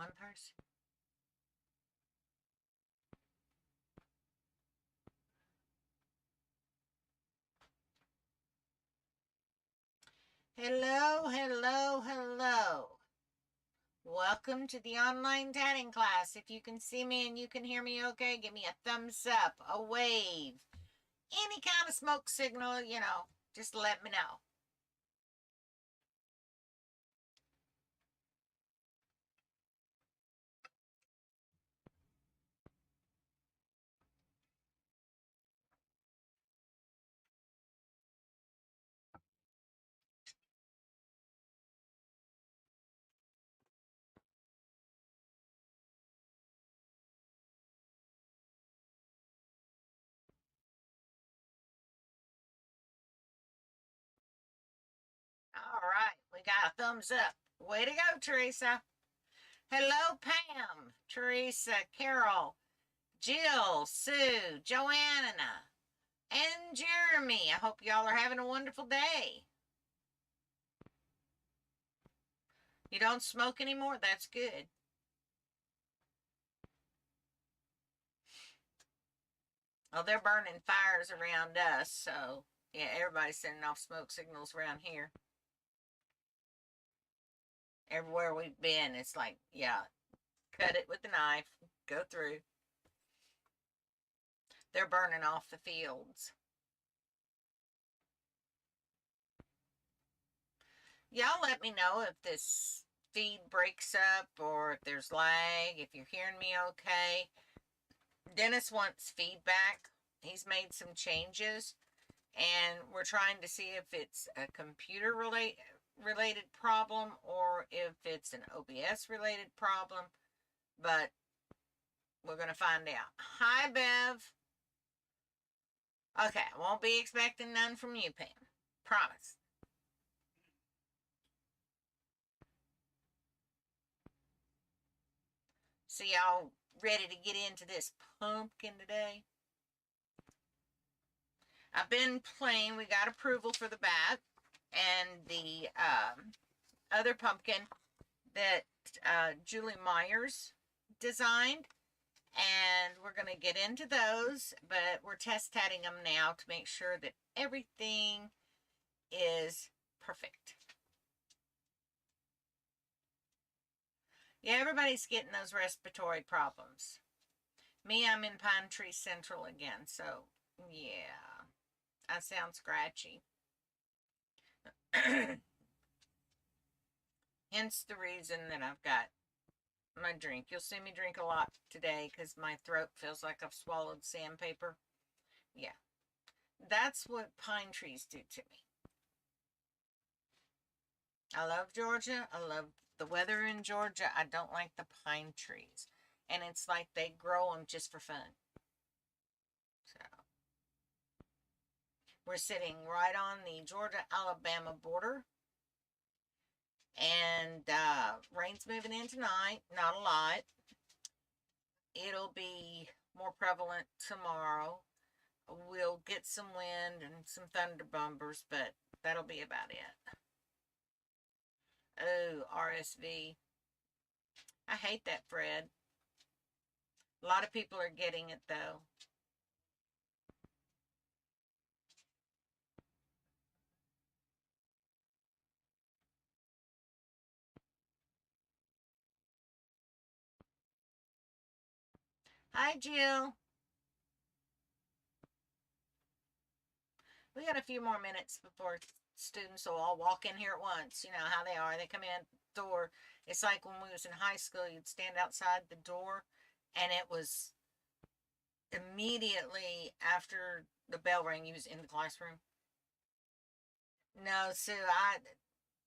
one person. Hello, hello, hello. Welcome to the online tatting class. If you can see me and you can hear me okay, give me a thumbs up, a wave, any kind of smoke signal, just let me know. All right, we got a thumbs up. Way to go, Teresa. Hello, Pam, Teresa, Carol, Jill, Sue, Joanna, and Jeremy. I hope y'all are having a wonderful day. You don't smoke anymore? That's good. Oh, they're burning fires around us, so yeah, everybody's sending off smoke signals around here. Everywhere we've been, it's like, yeah, cut it with the knife, go through. They're burning off the fields. Y'all let me know if this feed breaks up or if there's lag, if you're hearing me okay. Dennis wants feedback. He's made some changes, and we're trying to see if it's a computer related problem or if it's an OBS related problem, but we're going to find out. Hi, Bev. Okay, I won't be expecting none from you, Pam. Promise. So y'all ready to get into this pumpkin today? I've been playing. We got approval for the bat and the other pumpkin that Julie Myers designed. And we're going to get into those, but we're test tatting them now to make sure that everything is perfect. Yeah, everybody's getting those respiratory problems. Me, I'm in Pine Tree Central again, so yeah, I sound scratchy. Hence the reason that I've got my drink. You'll see me drink a lot today because my throat feels like I've swallowed sandpaper. Yeah, that's what pine trees do to me. I love Georgia. I love the weather in Georgia. I don't like the pine trees. And it's like they grow them just for fun. So we're sitting right on the Georgia-Alabama border. And rain's moving in tonight. Not a lot. It'll be more prevalent tomorrow. We'll get some wind and some thunder bumpers, but that'll be about it. Oh, RSV. I hate that, Fred. A lot of people are getting it, though. Hi, Jill. We got a few more minutes before students will all walk in here at once. You know how they are. They come in the door. It's like when we was in high school, you'd stand outside the door, and it was immediately after the bell rang, you was in the classroom. No, Sue,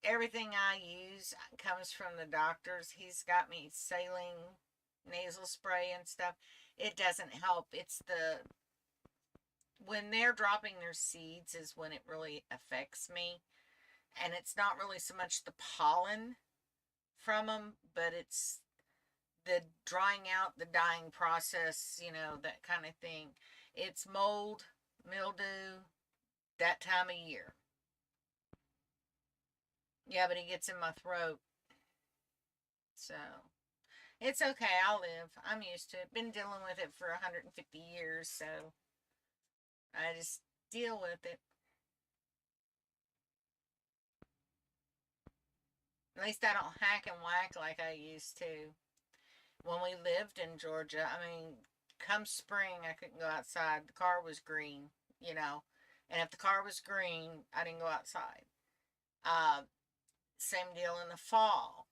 everything I use comes from the doctor's. He's got me saline nasal spray and stuff. It doesn't help. It's the when they're dropping their seeds is when it really affects me. And it's not really so much the pollen from them, but it's the drying out, the dying process, that kind of thing. It's mold, mildew, that time of year. Yeah, but it gets in my throat. So, It's okay. I'll live. I'm used to it. Been dealing with it for 150 years, so I just deal with it. At least I don't hack and whack like I used to. When we lived in Georgia, I mean, come spring, I couldn't go outside. The car was green, you know. And if the car was green, I didn't go outside. Uh, Same deal in the fall,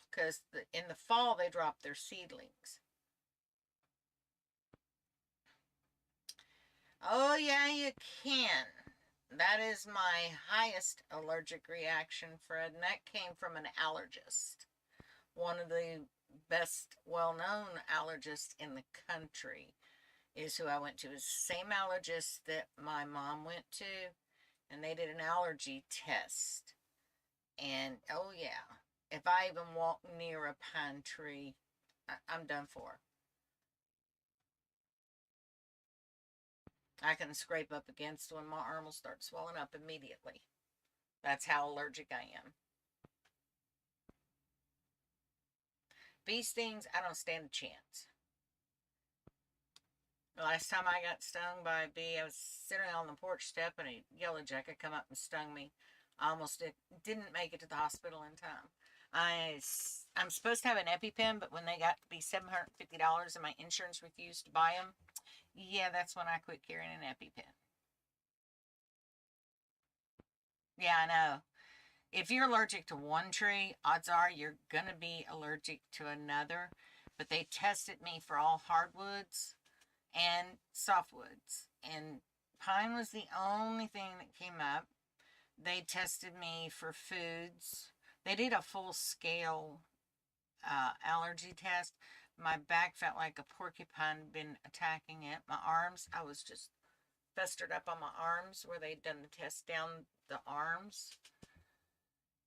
because in the fall they drop their seedlings. Oh, yeah, you can. That is my highest allergic reaction, Fred, and that came from an allergist. One of the best well known allergists in the country is who I went to. It's the same allergist that my mom went to, and they did an allergy test. And oh, yeah, if I even walk near a pine tree, I'm done for. I can scrape up against one, my arm will start swelling up immediately. That's how allergic I am. Bee stings, I don't stand a chance. The last time I got stung by a bee, I was sitting on the porch step and a yellow jacket come up and stung me. I almost didn't make it to the hospital in time. I'm supposed to have an EpiPen, but when they got to be $750 and my insurance refused to buy them, yeah, that's when I quit carrying an EpiPen. Yeah, I know. If you're allergic to one tree, odds are you're going to be allergic to another. But they tested me for all hardwoods and softwoods. And pine was the only thing that came up. They tested me for foods. They did a full scale allergy test. My back felt like a porcupine had been attacking it. My arms, I was just festered up on my arms where they'd done the test down the arms.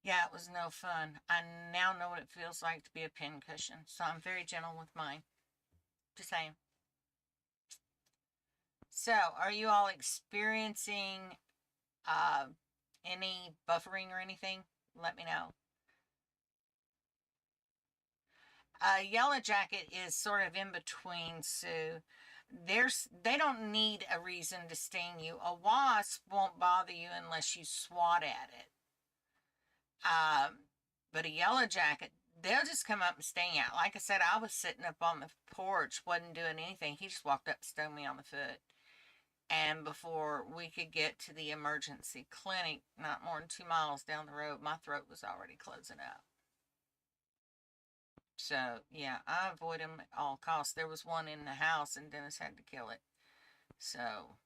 Yeah, it was no fun. I now know what it feels like to be a pincushion, so I'm very gentle with mine. Just saying. So, are you all experiencing uh, any buffering or anything? Let me know. A yellow jacket is sort of in between, Sue. They don't need a reason to sting you. A wasp won't bother you unless you swat at it. But a yellow jacket, they'll just come up and sting you. Like I said, I was sitting up on the porch, wasn't doing anything. He just walked up and stung me on the foot. And before we could get to the emergency clinic, not more than 2 miles down the road, my throat was already closing up. So, yeah, I avoid them at all costs. There was one in the house, and Dennis had to kill it. So,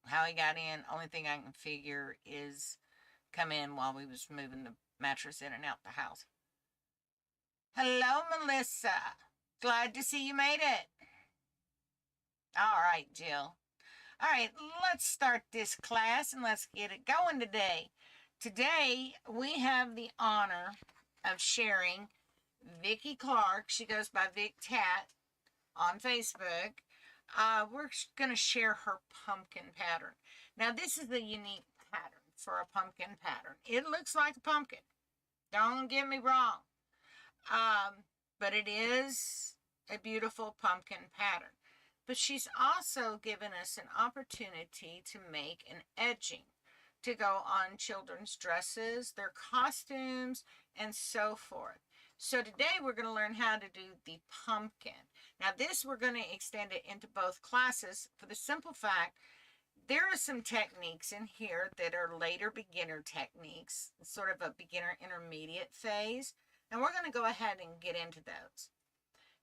how he got in, only thing I can figure is come in while we was moving the mattress in and out the house. Hello, Melissa. Glad to see you made it. All right, Jill. All right, let's start this class and let's get it going today. Today, we have the honor of sharing Vicki Clarke. She goes by Vic Tat on Facebook. We're going to share her pumpkin pattern. Now, this is a unique pattern for a pumpkin pattern. It looks like a pumpkin. Don't get me wrong. But it is a beautiful pumpkin pattern. But she's also given us an opportunity to make an edging to go on children's dresses, their costumes, and so forth. So today we're going to learn how to do the pumpkin. Now this we're going to extend it into both classes for the simple fact there are some techniques in here that are later beginner techniques, sort of a beginner intermediate phase. And we're going to go ahead and get into those.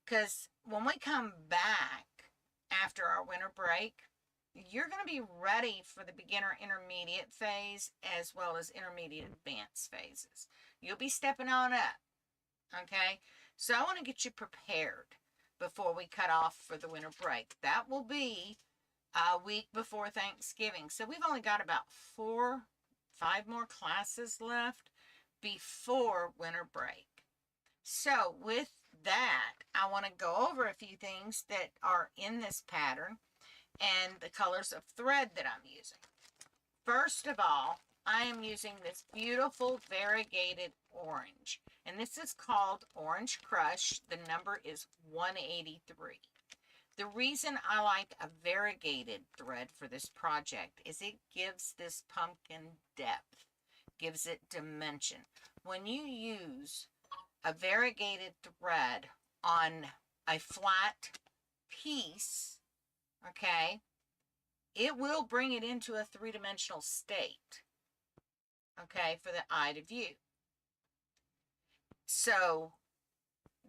Because when we come back after our winter break, you're going to be ready for the beginner intermediate phase as well as intermediate advanced phases. You'll be stepping on up. Okay? So I want to get you prepared before we cut off for the winter break. That will be a week before Thanksgiving. So we've only got about 5 more classes left before winter break. So with that, I want to go over a few things that are in this pattern and the colors of thread that I'm using. First of all, I am using this beautiful variegated orange. And this is called Orange Crush. The number is 183. The reason I like a variegated thread for this project is it gives this pumpkin depth, gives it dimension. When you use a variegated thread on a flat piece, okay, it will bring it into a three-dimensional state, okay, for the eye to view. So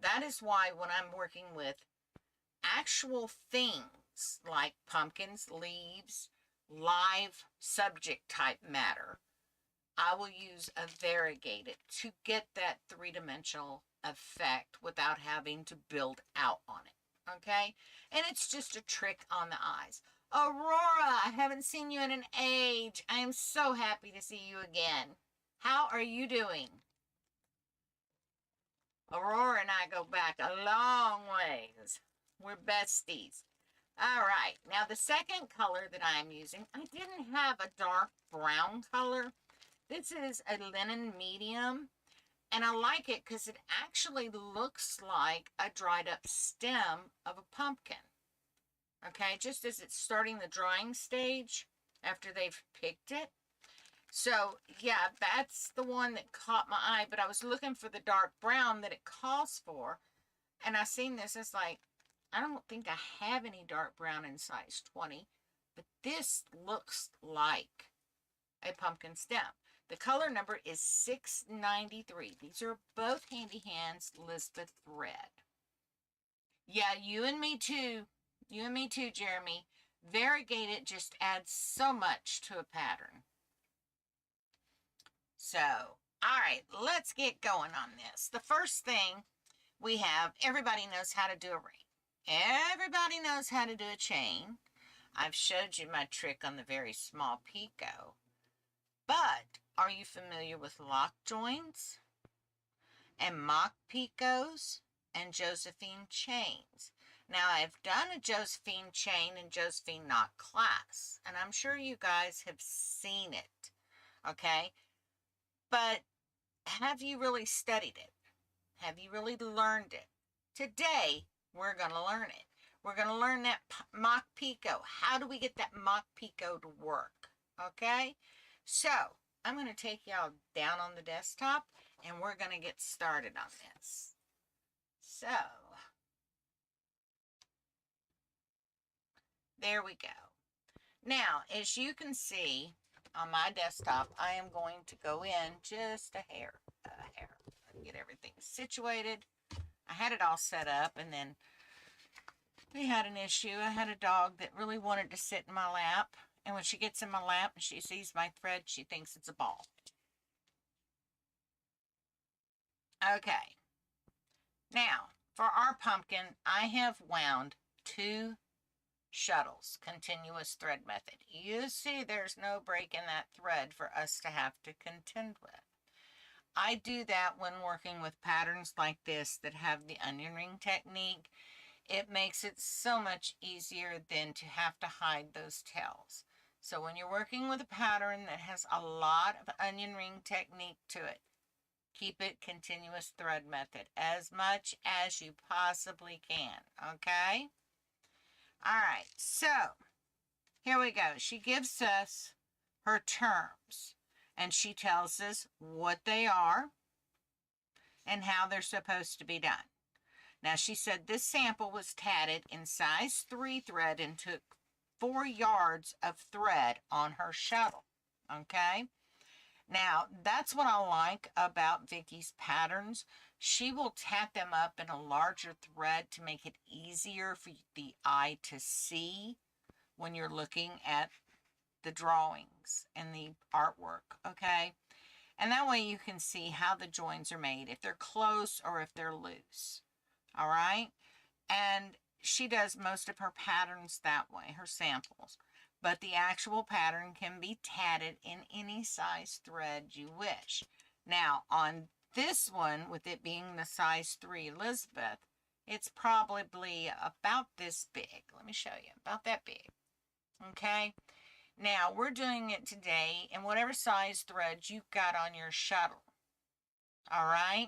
that is why when I'm working with actual things like pumpkins, leaves, live subject type matter, I will use a variegated to get that three-dimensional effect without having to build out on it, okay? And it's just a trick on the eyes. Aurora, I haven't seen you in an age. I am so happy to see you again. How are you doing? Aurora and I go back a long ways. We're besties. All right, now the second color that I'm using, I didn't have a dark brown color. This is a linen medium, and I like it because it actually looks like a dried up stem of a pumpkin. Okay, just as it's starting the drying stage after they've picked it. So, yeah, that's the one that caught my eye, but I was looking for the dark brown that it calls for, and I seen this, it's like, I don't think I have any dark brown in size 20, but this looks like a pumpkin stem. The color number is 693. These are both Handy Hands Lisbeth thread. Yeah, you and me too. You and me too, Jeremy. Variegated just adds so much to a pattern. So, all right, let's get going on this. The first thing we have, everybody knows how to do a ring. Everybody knows how to do a chain. I've showed you my trick on the very small picot. But are you familiar with lock joins and mock picots and Josephine chains? Now, I've done a Josephine chain and Josephine knot class, and I'm sure you guys have seen it, okay? But have you really studied it? Have you really learned it? Today, we're going to learn it. We're going to learn that mock picot. How do we get that mock picot to work? Okay? So, I'm going to take y'all down on the desktop, and we're going to get started on this. So, there we go. Now, as you can see on my desktop, I am going to go in just a hair. Get everything situated. I had it all set up, and then we had an issue. I had a dog that really wanted to sit in my lap, and when she gets in my lap and she sees my thread, she thinks it's a ball. Okay. Now, for our pumpkin, I have wound 2 shuttles, continuous thread method. You see there's no break in that thread for us to have to contend with. I do that when working with patterns like this that have the onion ring technique. It makes it so much easier than to have to hide those tails. So when you're working with a pattern that has a lot of onion ring technique to it, keep it continuous thread method as much as you possibly can, okay? All right, so here we go. She gives us her terms, and she tells us what they are and how they're supposed to be done. Now, she said this sample was tatted in size 3 thread and took 4 yards of thread on her shuttle, okay? Now, that's what I like about Vicki's patterns. She will tat them up in a larger thread to make it easier for the eye to see when you're looking at the drawings and the artwork, okay? And that way you can see how the joins are made, if they're close or if they're loose, all right? And she does most of her patterns that way, her samples. But the actual pattern can be tatted in any size thread you wish. Now, on this one, with it being the size 3 Elizabeth, it's probably about this big. Let me show you, about that big, okay? Now, we're doing it today in whatever size thread you've got on your shuttle, all right?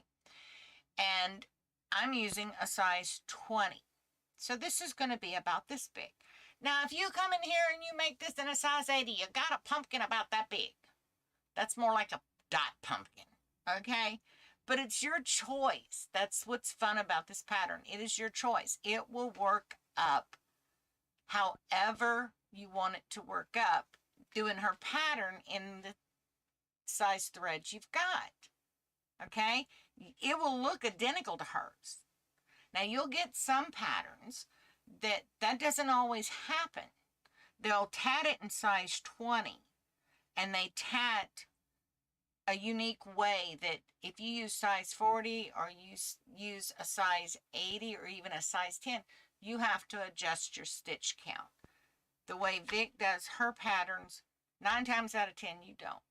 And I'm using a size 20. So this is going to be about this big. Now, if you come in here and you make this in a size 80, you got a pumpkin about that big. That's more like a dot pumpkin, okay? But it's your choice. That's what's fun about this pattern. It is your choice. It will work up however you want it to work up, doing her pattern in the size threads you've got, okay? It will look identical to hers. Now, you'll get some patterns that doesn't always happen. They'll tat it in size 20, and they tat a unique way that if you use size 40 or use a size 80 or even a size 10, you have to adjust your stitch count. The way Vic does her patterns, 9 times out of 10, you don't.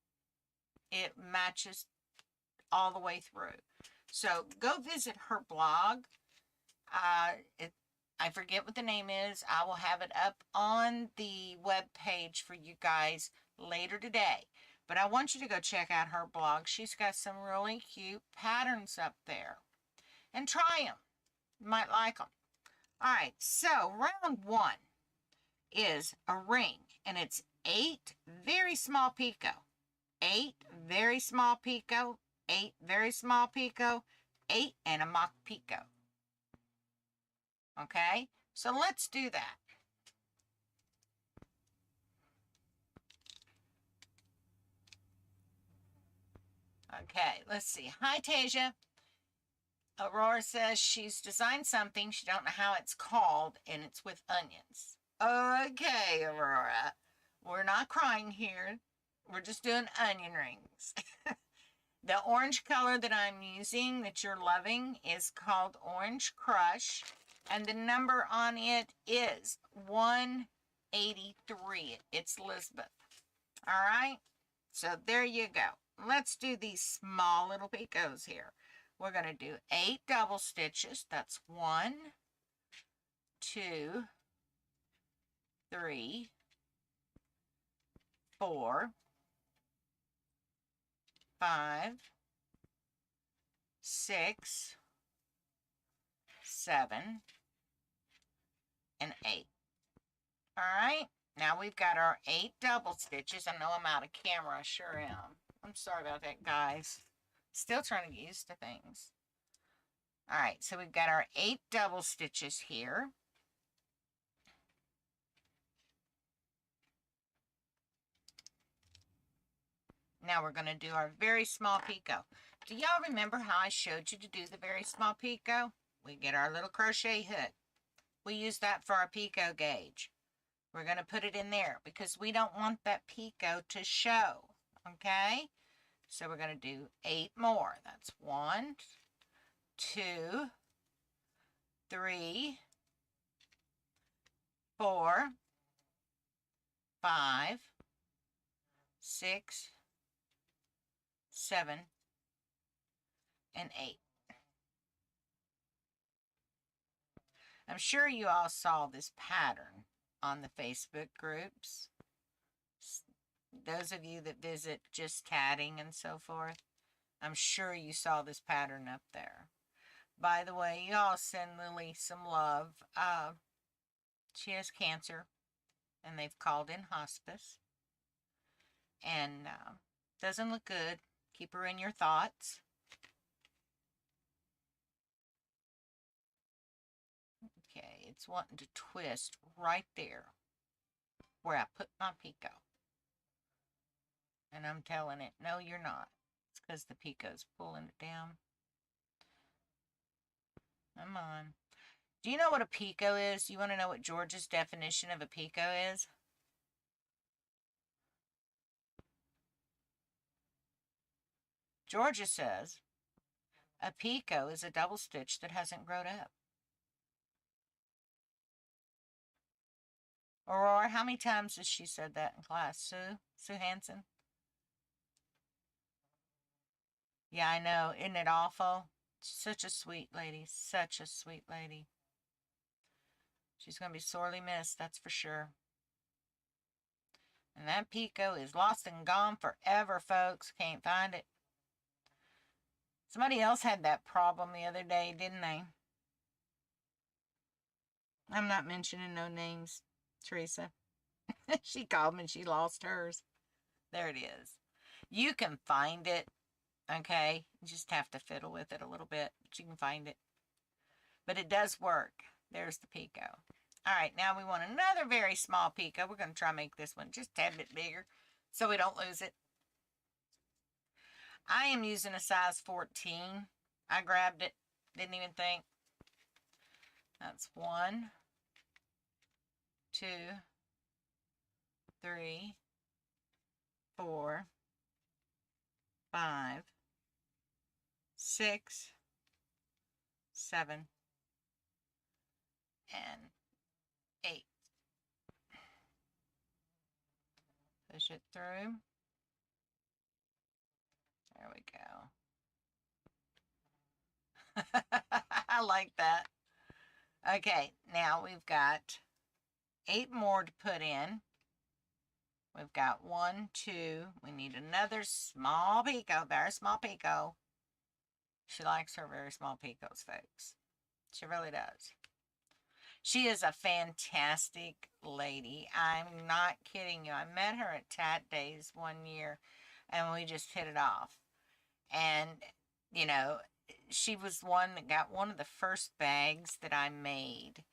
It matches all the way through. So go visit her blog. I forget what the name is. I will have it up on the web page for you guys later today. But I want you to go check out her blog. She's got some really cute patterns up there. And try them. You might like them. All right, so round 1 is a ring. And it's 8 very small picot. 8 very small picot. 8 very small picot. 8 and a mock picot. Okay, so let's do that. Okay, let's see. Hi, Tasia. Aurora says she's designed something. She don't know how it's called, and it's with onions. Okay, Aurora. We're not crying here. We're just doing onion rings. The orange color that I'm using that you're loving is called Orange Crush. And the number on it is 183. It's Elizabeth. All right? So there you go. Let's do these small little picots here. We're going to do 8 double stitches. That's 1, 2, 3, 4, 5, 6, 7, and 8. All right, now we've got our 8 double stitches. I know I'm out of camera, I sure am. I'm sorry about that, guys. Still trying to get used to things. All right, so we've got our 8 double stitches here. Now we're going to do our very small picot. Do y'all remember how I showed you to do the very small picot? We get our little crochet hook. We use that for our picot gauge. We're going to put it in there because we don't want that picot to show, okay? So we're going to do 8 more. That's 1, 2, 3, 4, 5, 6, 7, and 8. I'm sure you all saw this pattern on the Facebook groups. Those of you that visit Just Tatting and so forth, I'm sure you saw this pattern up there. By the way, y'all send Lily some love. She has cancer, and they've called in hospice. And doesn't look good. Keep her in your thoughts. Okay, it's wanting to twist right there where I put my picot. And I'm telling it, no, you're not. It's because the picot's pulling it down. Come on. Do you know what a picot is? You want to know what George's definition of a picot is? Georgia says a picot is a double stitch that hasn't grown up. Aurora, how many times has she said that in class? Sue Hansen? Yeah, I know. Isn't it awful? Such a sweet lady. Such a sweet lady. She's going to be sorely missed, that's for sure. And that picot is lost and gone forever, folks. Can't find it. Somebody else had that problem the other day, didn't they? I'm not mentioning no names, Teresa. She called me and she lost hers. There it is. You can find it, okay? You just have to fiddle with it a little bit, but you can find it. But it does work. There's the picot. All right, now we want another very small picot. We're going to try to make this one just a tad bit bigger so we don't lose it. I am using a size 14. I grabbed it, didn't even think. That's 1, 2, 3, 4, 5, 6, 7, and 8. Push it through. There we go. I like that. Okay, now we've got 8 more to put in. We've got 1, 2. We need another small picot, very small picot. She likes her very small picots, folks. She really does. She is a fantastic lady. I'm not kidding you. I met her at Tat Days one year, and we just hit it off. And, you know, she was one that got one of the first bags that I made.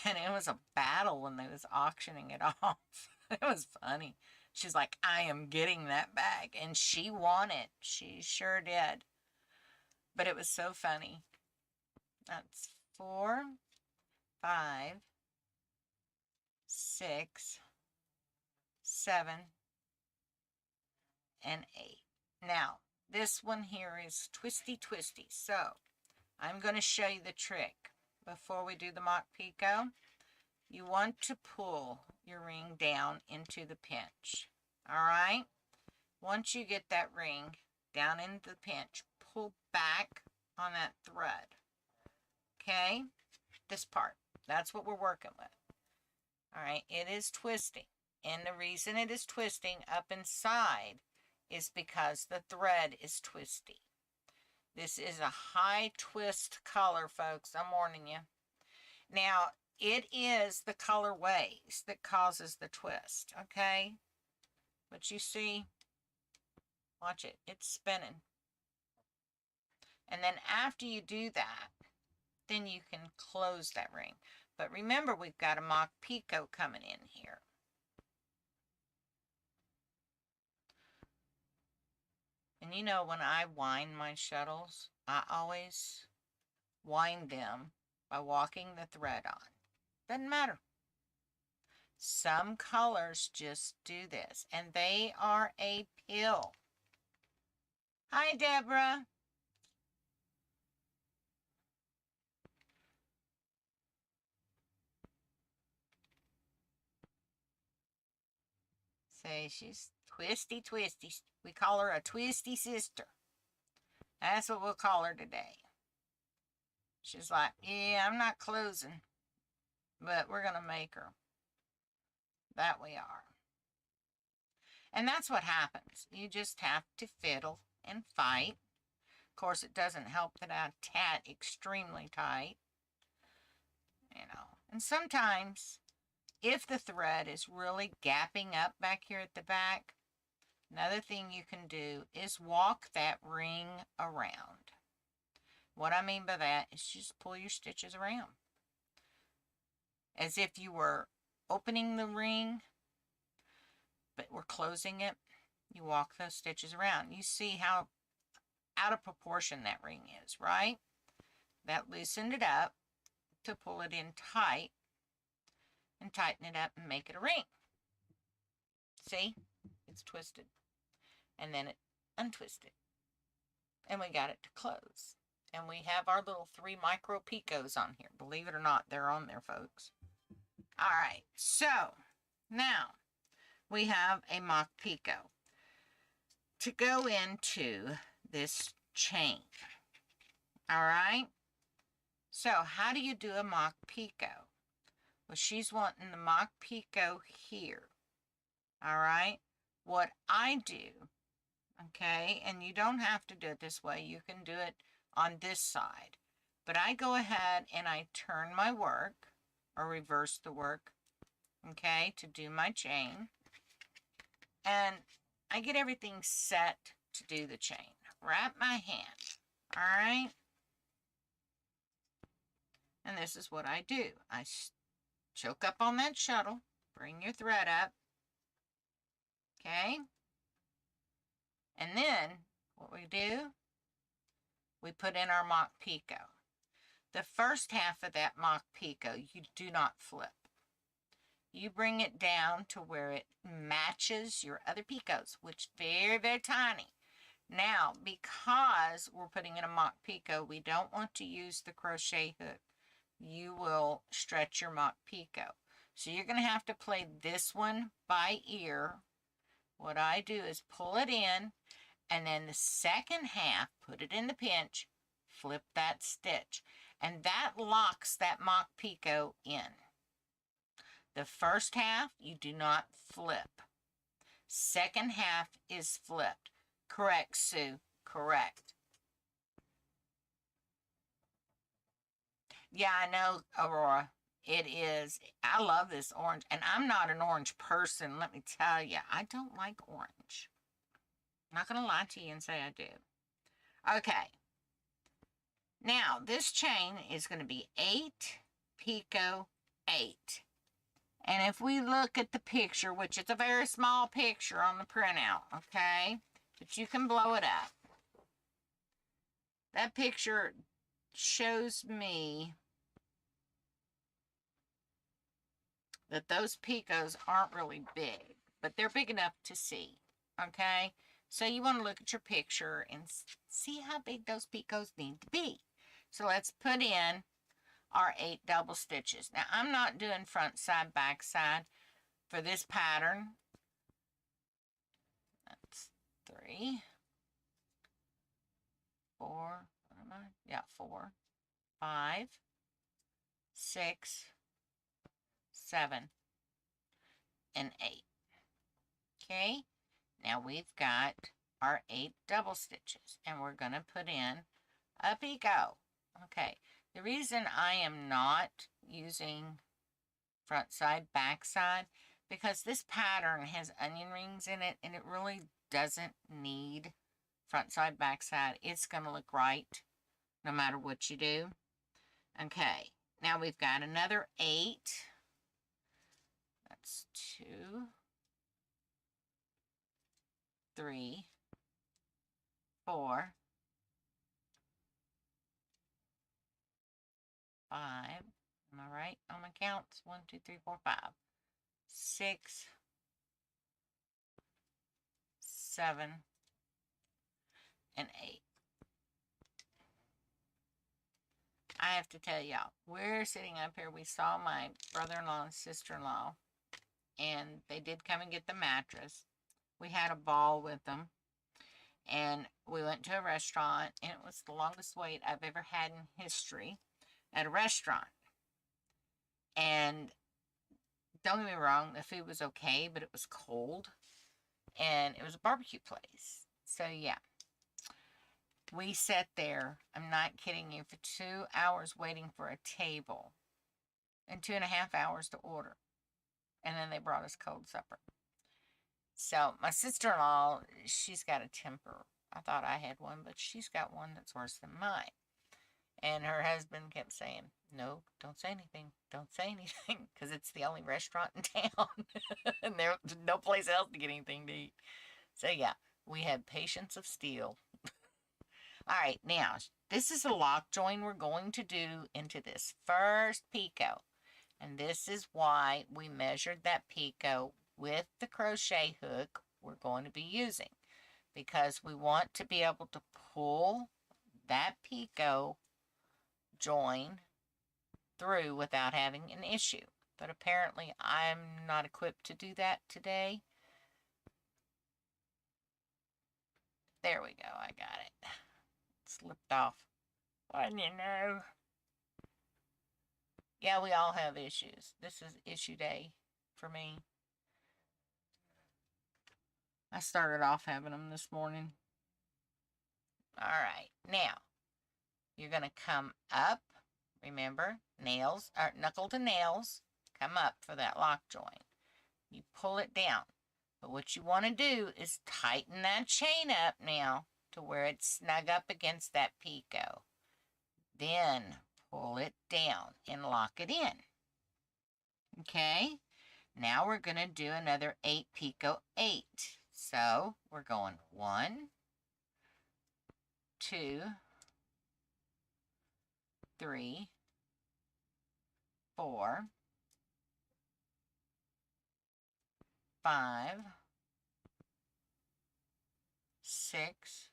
And it was a battle when they was auctioning it off. It was funny. She's like, I am getting that bag. And she won it. She sure did. But it was so funny. That's 4, 5, 6, 7, and 8. Now, this one here is twisty twisty. So, I'm going to show you the trick. Before we do the mock picot, you want to pull your ring down into the pinch. All right? Once you get that ring down into the pinch, pull back on that thread. Okay? This part. That's what we're working with. All right? It is twisting. And the reason it is twisting up inside is because the thread is twisty. This is a high twist color, folks. I'm warning you. Now, it is the colorways that causes the twist, okay? But you see, watch it. It's spinning. And then after you do that, then you can close that ring. But remember, we've got a mock picot coming in here. And you know, when I wind my shuttles, I always wind them by walking the thread on. Doesn't matter. Some colors just do this, and they are a pill. Hi, Deborah. Say she's twisty twisty. We call her a twisty sister. That's what we'll call her today. She's like, yeah, I'm not closing, but we're going to make her. That we are. And that's what happens. You just have to fiddle and fight. Of course, it doesn't help that I tat extremely tight. You know, and sometimes if the thread is really gapping up back here at the back, another thing you can do is walk that ring around. What I mean by that is just pull your stitches around. As if you were opening the ring, but we're closing it. You walk those stitches around. You see how out of proportion that ring is, right? That loosened it up to pull it in tight and tighten it up and make it a ring. See? It's twisted. And then it untwisted. And we got it to close. And we have our little 3 micro picots on here. Believe it or not, they're on there, folks. All right, so now we have a mock picot to go into this chain. All right, so how do you do a mock picot? Well, she's wanting the mock picot here. All right, what I do, Okay, and you don't have to do it this way. You can do it on this side. But I go ahead and I turn my work, or reverse the work, okay, to do my chain. And I get everything set to do the chain. Wrap my hand, all right? And this is what I do. I choke up on that shuttle, bring your thread up, okay? And then what we do, we put in our mock picot. The first half of that mock picot, you do not flip. You bring it down to where it matches your other picots, which very, very tiny. Now, because we're putting in a mock picot, we don't want to use the crochet hook. You will stretch your mock picot. So you're going to have to play this one by ear. What I do is pull it in, and then the second half, put it in the pinch, flip that stitch, and that locks that mock picot in. The first half, you do not flip. Second half is flipped. Correct, Sue. Correct. Yeah, I know, Aurora. It is. I love this orange, and I'm not an orange person, let me tell you. I don't like orange. I'm not going to lie to you and say I do. Okay. Now, this chain is going to be 8 picot 8. And if we look at the picture, which is a very small picture on the printout, okay? But you can blow it up. That picture shows me that those picots aren't really big, but they're big enough to see, okay? So you want to look at your picture and see how big those picots need to be. So let's put in our 8 double stitches. Now, I'm not doing front side, back side for this pattern. That's 3, 4, what am I? Yeah, 4, 5, 6, 7, and 8. Okay, now we've got our 8 double stitches, and we're going to put in a picot. Okay, the reason I am not using front side, back side, because this pattern has onion rings in it, and it really doesn't need front side, back side. It's going to look right no matter what you do. Okay, now we've got another 8. That's 2, 3, 4, 5. Am I right on my counts? 1, 2, 3, 4, 5. 6, 7, and 8. I have to tell y'all, we're sitting up here. We saw my brother-in-law and sister-in-law, and they did come and get the mattress. We had a ball with them, and we went to a restaurant, and it was the longest wait I've ever had in history at a restaurant. And don't get me wrong, the food was okay, but it was cold, and it was a barbecue place. So yeah, we sat there, I'm not kidding you, for 2 hours waiting for a table and 2.5 hours to order. And then they brought us cold supper. So my sister-in-law, she's got a temper. I thought I had one, but she's got one that's worse than mine. And her husband kept saying, no, don't say anything. Don't say anything. Because it's the only restaurant in town. And there's no place else to get anything to eat. So yeah, we had patience of steel. All right, now, this is a lock join we're going to do into this first picot. And this is why we measured that picot with the crochet hook we're going to be using. Because we want to be able to pull that picot join through without having an issue. But apparently I'm not equipped to do that today. There we go, I got it. Slipped off. Wouldn't you know? Yeah, we all have issues. This is issue day for me. I started off having them this morning. All right, now you're going to come up. Remember, nails, or knuckle to nails, come up for that lock joint. You pull it down. But what you want to do is tighten that chain up now to where it's snug up against that picot. Then pull it down and lock it in. Okay? Now we're going to do another 8 picot 8. So we're going 1, 2, 3, 4, 5, 6,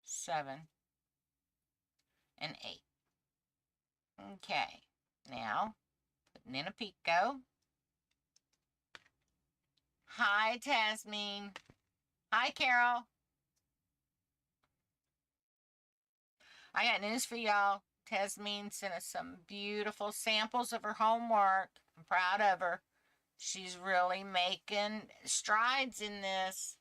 7, and 8. Okay, now putting in a picot. Hi, Tasmine. Hi, Carol. I got news for y'all. Tasmine sent us some beautiful samples of her homework. I'm proud of her. She's really making strides in this.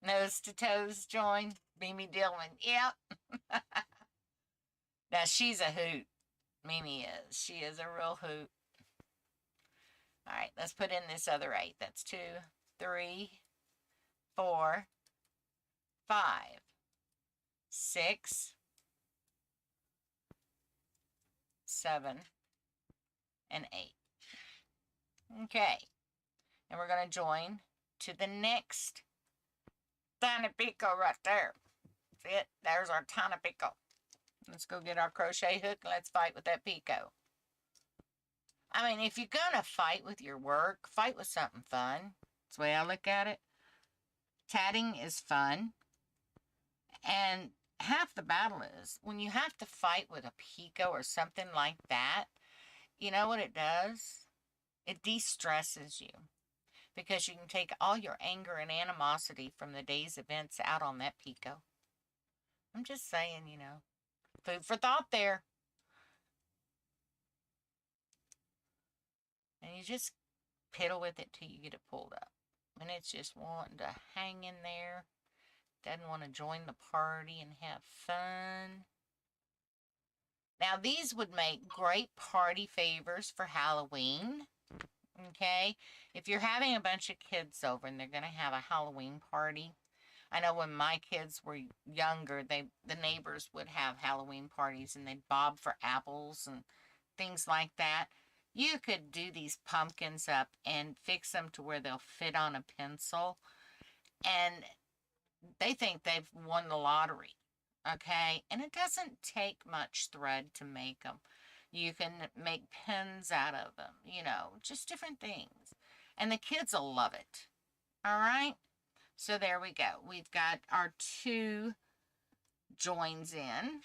Nose to toes join. Mimi Dillman. Yep. Now, she's a hoot. Mimi is. She is a real hoot. All right, let's put in this other 8. That's 2, 3, 4, 5, 6, 7, and 8. Okay, and we're going to join to the next tiny picot right there. See it? There's our tiny picot. Let's go get our crochet hook and let's fight with that picot. I mean, if you're going to fight with your work, fight with something fun. That's the way I look at it. Tatting is fun. And half the battle is when you have to fight with a picot or something like that, you know what it does? It de-stresses you. Because you can take all your anger and animosity from the day's events out on that picot. I'm just saying, you know. Food for thought there. And you just piddle with it till you get it pulled up. And it's just wanting to hang in there. Doesn't want to join the party and have fun. Now, these would make great party favors for Halloween. Okay? If you're having a bunch of kids over and they're going to have a Halloween party. I know when my kids were younger, the neighbors would have Halloween parties and they'd bob for apples and things like that. You could do these pumpkins up and fix them to where they'll fit on a pencil. And they think they've won the lottery. Okay? And it doesn't take much thread to make them. You can make pins out of them. You know, just different things. And the kids will love it. All right? So there we go. We've got our 2 joins in.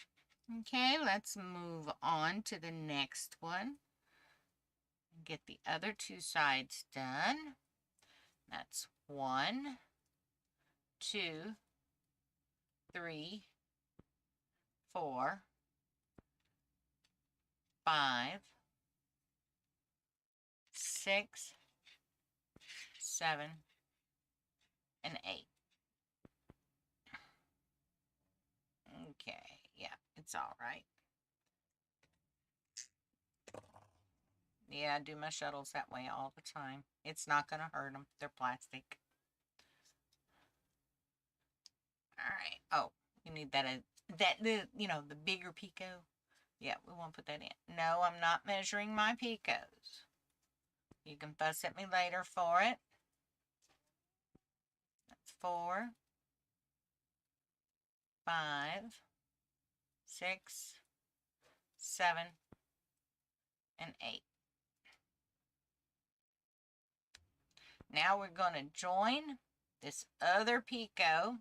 Okay, let's move on to the next one. Get the other 2 sides done. That's 1, 2, 3, 4, 5, 6, 7, and 8. Okay, yeah, it's all right. Yeah, I do my shuttles that way all the time. It's not going to hurt them. They're plastic. All right. Oh, you need the bigger picot. Yeah, we won't put that in. No, I'm not measuring my picots. You can fuss at me later for it. That's 4, 5, 6, 7, and 8. Now we're going to join this other picot.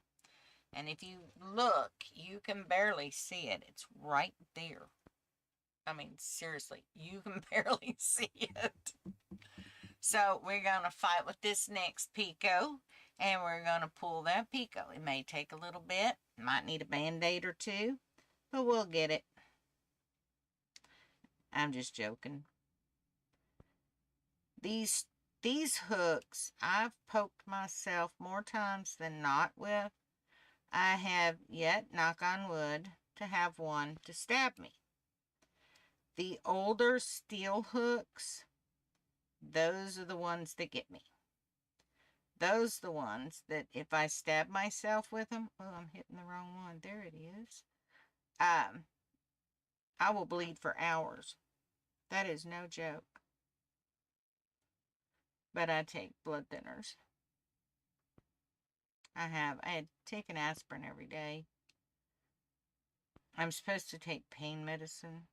And if you look, you can barely see it. It's right there. I mean, seriously, you can barely see it. So we're going to fight with this next picot. And we're going to pull that picot. It may take a little bit. Might need a Band-Aid or 2. But we'll get it. I'm just joking. These These hooks, I've poked myself more times than not with. I have yet, knock on wood, to have one to stab me. The older steel hooks, those are the ones that get me. Those are the ones that if I stab myself with them, oh, I'm hitting the wrong one. There it is. I will bleed for hours. That is no joke. But I take blood thinners. I had taken aspirin every day. I'm supposed to take pain medicine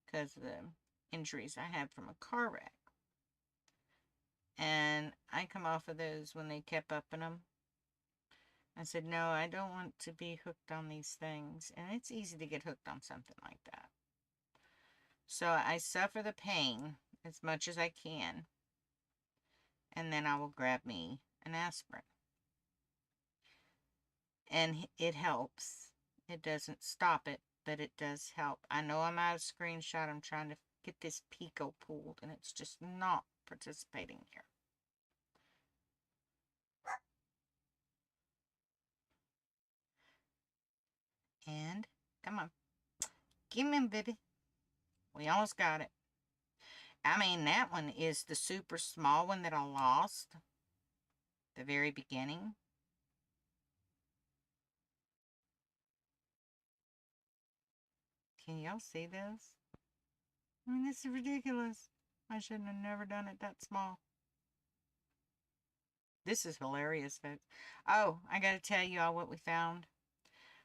because of the injuries I had from a car wreck. And I come off of those when they kept upping them. I said, no, I don't want to be hooked on these things. And it's easy to get hooked on something like that. So I suffer the pain as much as I can. And then I will grab me an aspirin. And it helps. It doesn't stop it, but it does help. I know I'm out of screenshot. I'm trying to get this Pico pulled, and it's just not participating here. And, come on. Give me, baby. We almost got it. I mean, that one is the super small one that I lost. The very beginning. Can y'all see this? I mean, this is ridiculous. I shouldn't have never done it that small. This is hilarious, folks. Oh, I gotta tell you all what we found.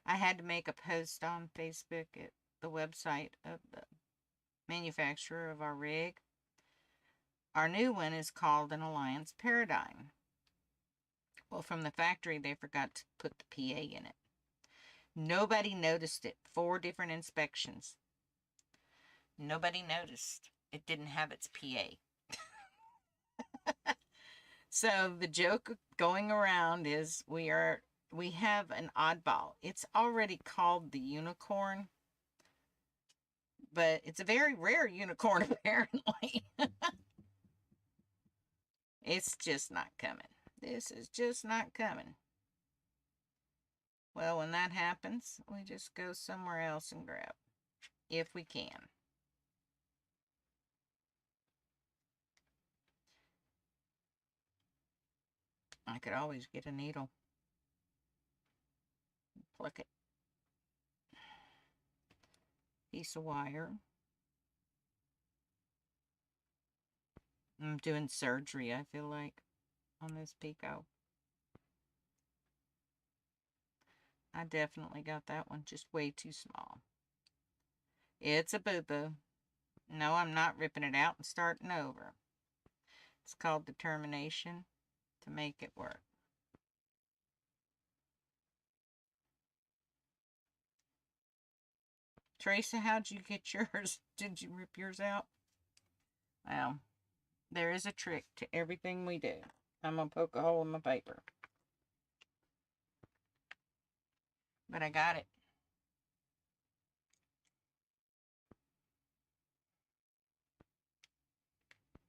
I had to make a post on Facebook at the website of the manufacturer of our rig. Our new one is called an Alliance Paradigm. Well, from the factory, they forgot to put the PA in it. Nobody noticed it. 4 different inspections. Nobody noticed it didn't have its PA. So the joke going around is we have an oddball. It's already called the unicorn, but it's a very rare unicorn apparently. It's just not coming. This is just not coming. Well, when that happens, we just go somewhere else and grab, if we can. I could always get a needle. Pluck it. Piece of wire. I'm doing surgery, I feel like, on this Pico. I definitely got that one just way too small. It's a boo-boo. No, I'm not ripping it out and starting over. It's called determination to make it work. Teresa, how'd you get yours? Did you rip yours out? Well, there is a trick to everything we do. I'm going to poke a hole in my paper. But I got it.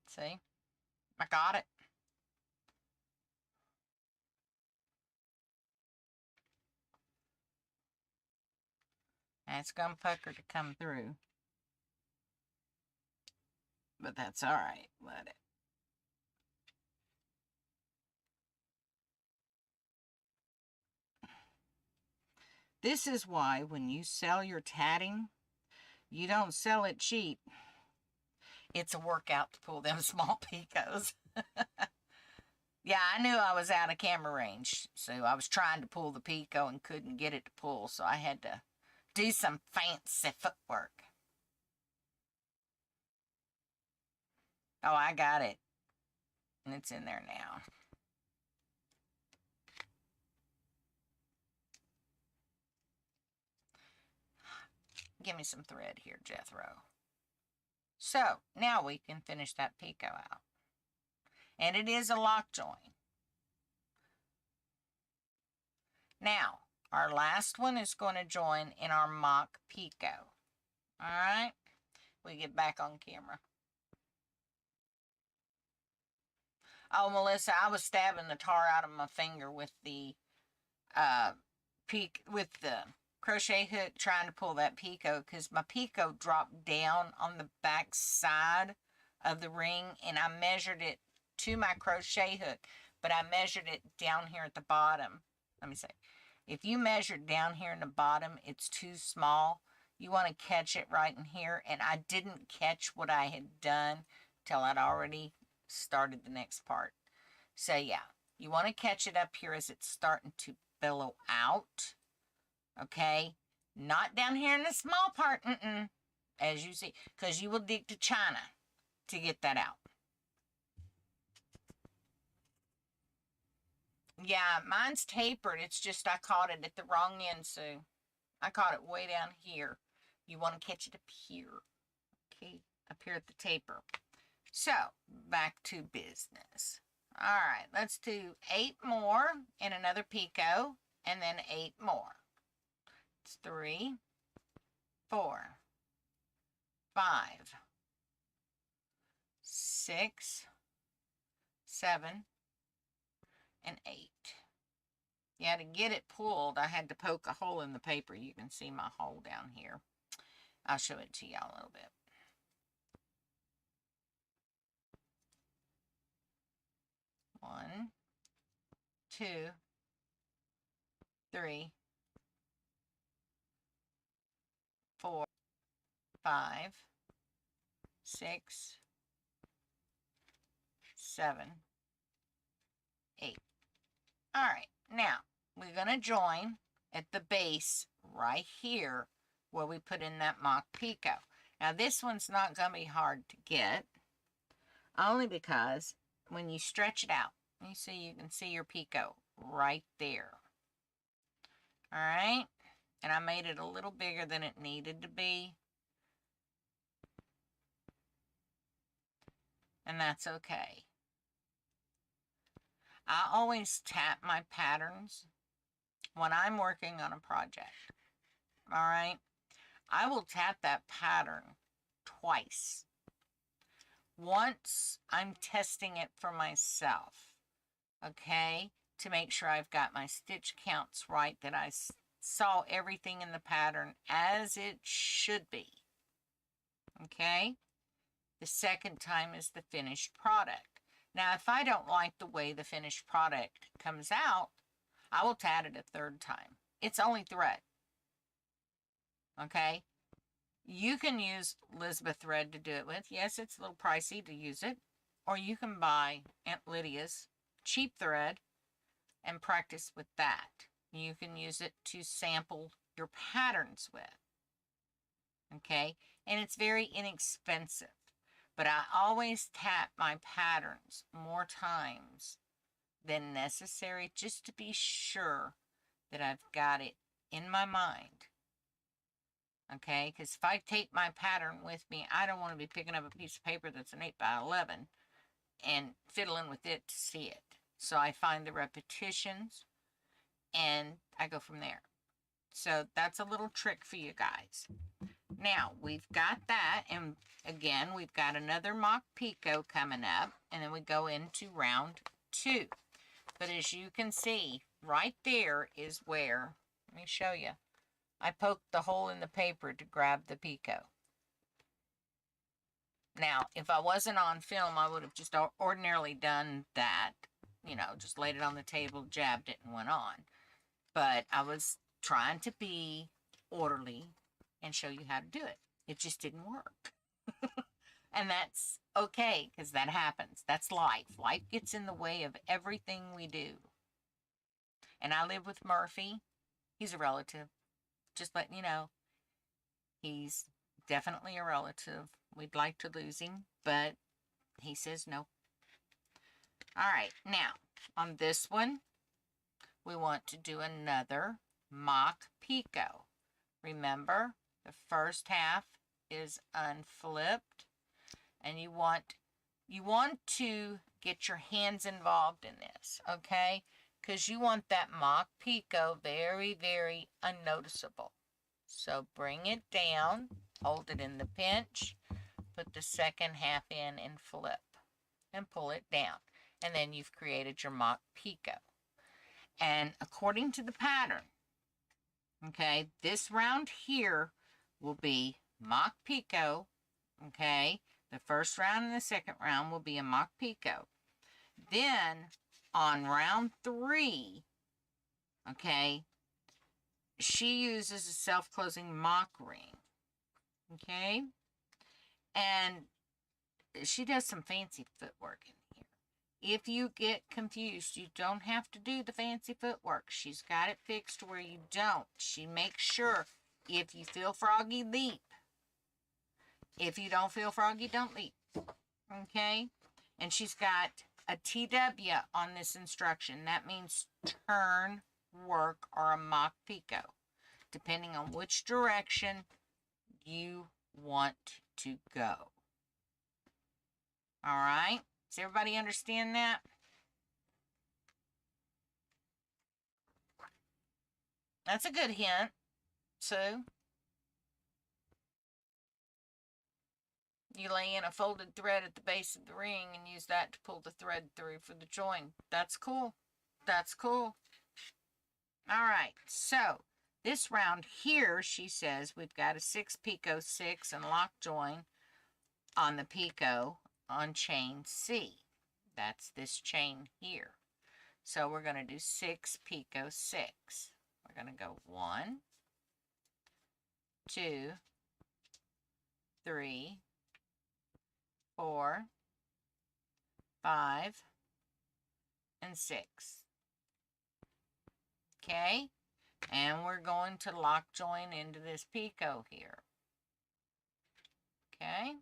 See? I got it. And it's going to pucker to come through. But that's alright. Let it. This is why when you sell your tatting, you don't sell it cheap. It's a workout to pull them small picos. Yeah, I knew I was out of camera range, so I was trying to pull the pico and couldn't get it to pull, so I had to do some fancy footwork. Oh, I got it. And it's in there now. Give me some thread here, Jethro. So, now we can finish that pico out. And it is a lock joint. Now, our last one is going to join in our mock pico. Alright? We get back on camera. Oh, Melissa, I was stabbing the tar out of my finger with the with the crochet hook, trying to pull that picot, because my picot dropped down on the back side of the ring, and I measured it to my crochet hook, but I measured it down here at the bottom. Let me see. If you measure down here in the bottom, it's too small. You want to catch it right in here, and I didn't catch what I had done till I'd already started the next part. So yeah, you want to catch it up here as it's starting to billow out. Okay, not down here in the small part, as you see, because you will dig to China to get that out. Yeah, mine's tapered. It's just I caught it at the wrong end, so I caught it way down here. You want to catch it up here. Okay, up here at the taper. So, back to business. All right, let's do 8 more in another picot, and then 8 more. It's 3, 4, 5, 6, 7, and 8. Yeah, to get it pulled, I had to poke a hole in the paper. You can see my hole down here. I'll show it to y'all a little bit. One, 2, 3, 4, 5, 6, 7, 8. All right, now we're going to join at the base right here where we put in that mock picot. Now this one's not going to be hard to get, only because when you stretch it out, you can see your picot right there. All right, and I made it a little bigger than it needed to be, and that's okay. I always tap my patterns when I'm working on a project. All right, I will tap that pattern twice. Once I'm testing it for myself, okay, to make sure I've got my stitch counts right, that I saw everything in the pattern as it should be. Okay, the second time is the finished product. Now, if I don't like the way the finished product comes out, I will tat it a third time. It's only thread. Okay, you can use Elizabeth thread to do it with. Yes, it's a little pricey to use it. Or you can buy Aunt Lydia's cheap thread and practice with that. You can use it to sample your patterns with. Okay, and it's very inexpensive. But I always tap my patterns more times than necessary, just to be sure that I've got it in my mind. Okay, because if I take my pattern with me, I don't want to be picking up a piece of paper that's an 8 by 11 and fiddling with it to see it. So I find the repetitions and I go from there. So that's a little trick for you guys. Now we've got that, and again we've got another mock picot coming up, and then we go into round 2. But as you can see, right there is where, let me show you, I poked the hole in the paper to grab the picot. Now, if I wasn't on film, I would have just ordinarily done that, you know, just laid it on the table, jabbed it, and went on. But I was trying to be orderly and show you how to do it. It just didn't work. And that's okay, because that happens. That's life. Life gets in the way of everything we do. And I live with Murphy. He's a relative. Just letting you know. He's definitely a relative. We'd like to lose him, but he says no. All right, now, on this one, we want to do another mock picot. Remember, the first half is unflipped, and you want to get your hands involved in this, okay? Because you want that mock picot very, very unnoticeable. So bring it down, hold it in the pinch, put the second half in and flip, and pull it down. and then you've created your mock picot. And according to the pattern, okay, this round here will be mock picot, okay? The first round and the second round will be a mock picot. Then on round 3, okay, she uses a self-closing mock ring, okay? And she does some fancy footwork in here. If you get confused, you don't have to do the fancy footwork. She's got it fixed where you don't. She makes sure if you feel froggy, leap. If you don't feel froggy, don't leap. Okay? And she's got a TW on this instruction. That means turn, work, or a mock picot, depending on which direction you want to go. All right? Does everybody understand that? That's a good hint, Sue. You lay in a folded thread at the base of the ring and use that to pull the thread through for the join. That's cool. That's cool. All right, so this round here, she says we've got a 6 picot 6 and lock join on the picot on chain C. That's this chain here. So we're going to do 6 picot 6. We're going to go 1, 2, 3, 4, 5, and 6. Okay, and we're going to lock join into this picot here. Okay,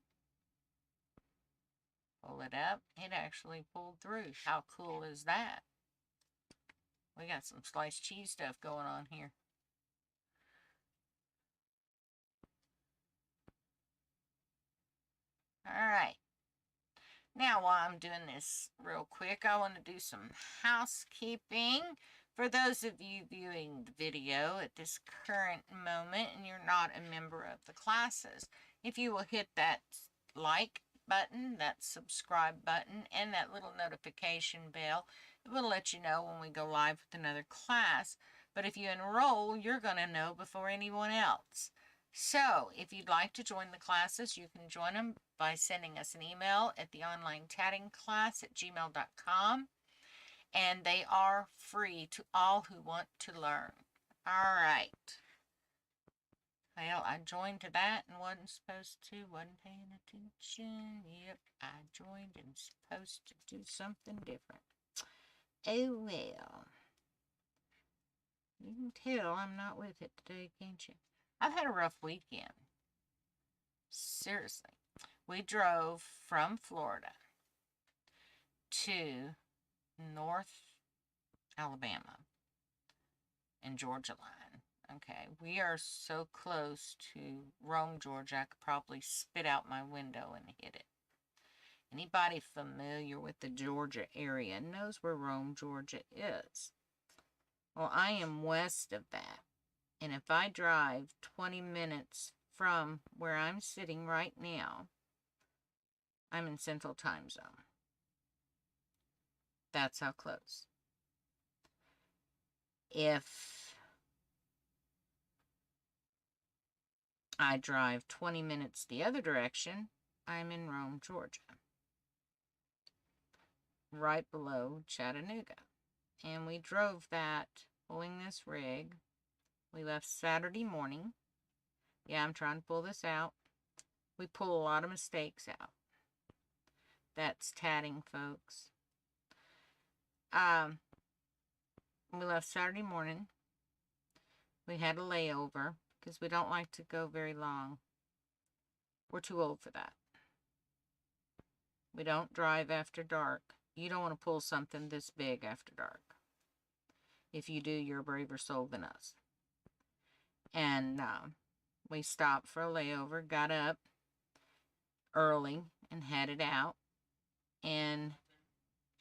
pull it up. It actually pulled through. How cool is that? We got some sliced cheese stuff going on here. All right. Now, while I'm doing this real quick, I want to do some housekeeping. For those of you viewing the video at this current moment and you're not a member of the classes, if you will hit that like button, that subscribe button, and that little notification bell, it will let you know when we go live with another class. But if you enroll, you're going to know before anyone else. So, if you'd like to join the classes, you can join them by sending us an email at theonlinetattingclass@gmail.com. And they are free to all who want to learn. All right. Well, I joined to that and wasn't supposed to, wasn't paying attention. Yep, I joined and supposed to do something different. Oh, well. You can tell I'm not with it today, can't you? I've had a rough weekend. Seriously. We drove from Florida to North Alabama and Georgia line. Okay, we are so close to Rome, Georgia, I could probably spit out my window and hit it. Anybody familiar with the Georgia area knows where Rome, Georgia is. Well, I am west of that. And if I drive 20 minutes from where I'm sitting right now, I'm in Central Time Zone. That's how close. If I drive 20 minutes the other direction, I'm in Rome, Georgia. Right below Chattanooga. And we drove that, pulling this rig. We left Saturday morning. Yeah, I'm trying to pull this out. We pull a lot of mistakes out. That's tatting, folks. We left Saturday morning. We had a layover because we don't like to go very long. We're too old for that. We don't drive after dark. You don't want to pull something this big after dark. If you do, you're a braver soul than us. And we stopped for a layover, got up early and headed out. And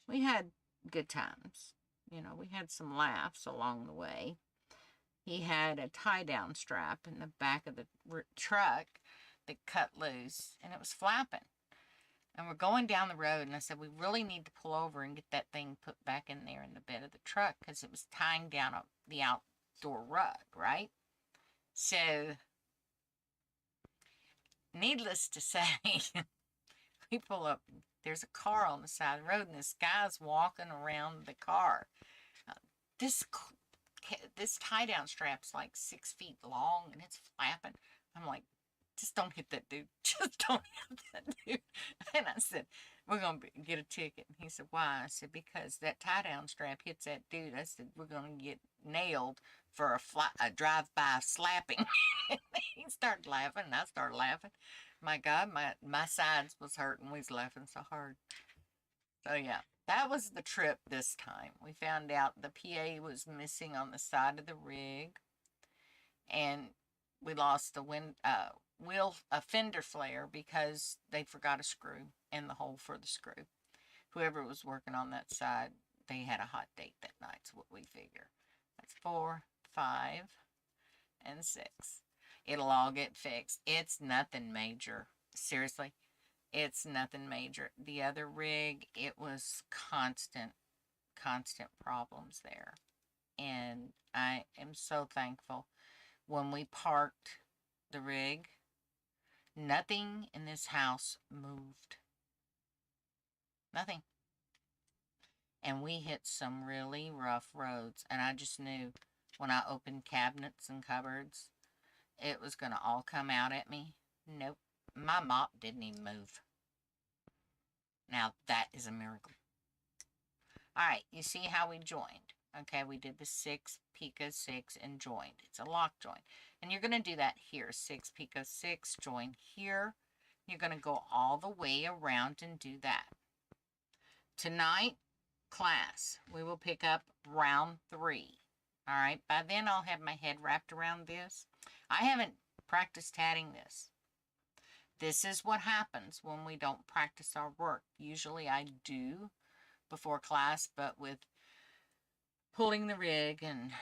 we had good times. You know, we had some laughs along the way. He had a tie-down strap in the back of the truck that cut loose, and it was flapping. And we're going down the road, and I said, we really need to pull over and get that thing put back in there in the bed of the truck because it was tying down the outdoor rug, right? So, needless to say, we pull up. There's a car on the side of the road, and this guy's walking around the car. Uh, this this tie down strap's like 6 feet long, and it's flapping. I'm like, just don't hit that dude. Just don't hit that dude. And I said, we're going to get a ticket. And he said, why? I said, because that tie down strap hits that dude. I said, we're going to get nailed for a drive-by slapping. He started laughing, and I started laughing. My God, my sides was hurting. We was laughing so hard. So, yeah. That was the trip this time. We found out the PA was missing on the side of the rig, and we lost the fender flare because they forgot a screw in the hole for the screw. Whoever was working on that side, they had a hot date that night's what we figure. That's 4, 5, and 6. It'll all get fixed. It's nothing major. Seriously, it's nothing major. The other rig, it was constant problems there. And I am so thankful. When we parked the rig, nothing in this house moved. Nothing. And we hit some really rough roads. And I just knew when I opened cabinets and cupboards, it was going to all come out at me. Nope. My mop didn't even move. Now, that is a miracle. All right, you see how we joined. Okay, we did the 6 pico 6 and joined. It's a lock join. And you're going to do that here. 6 pico 6, join here. You're going to go all the way around and do that. Tonight, class, we will pick up round 3. All right, by then I'll have my head wrapped around this. I haven't practiced tatting this. This is what happens when we don't practice our work. Usually I do before class, but with pulling the rig and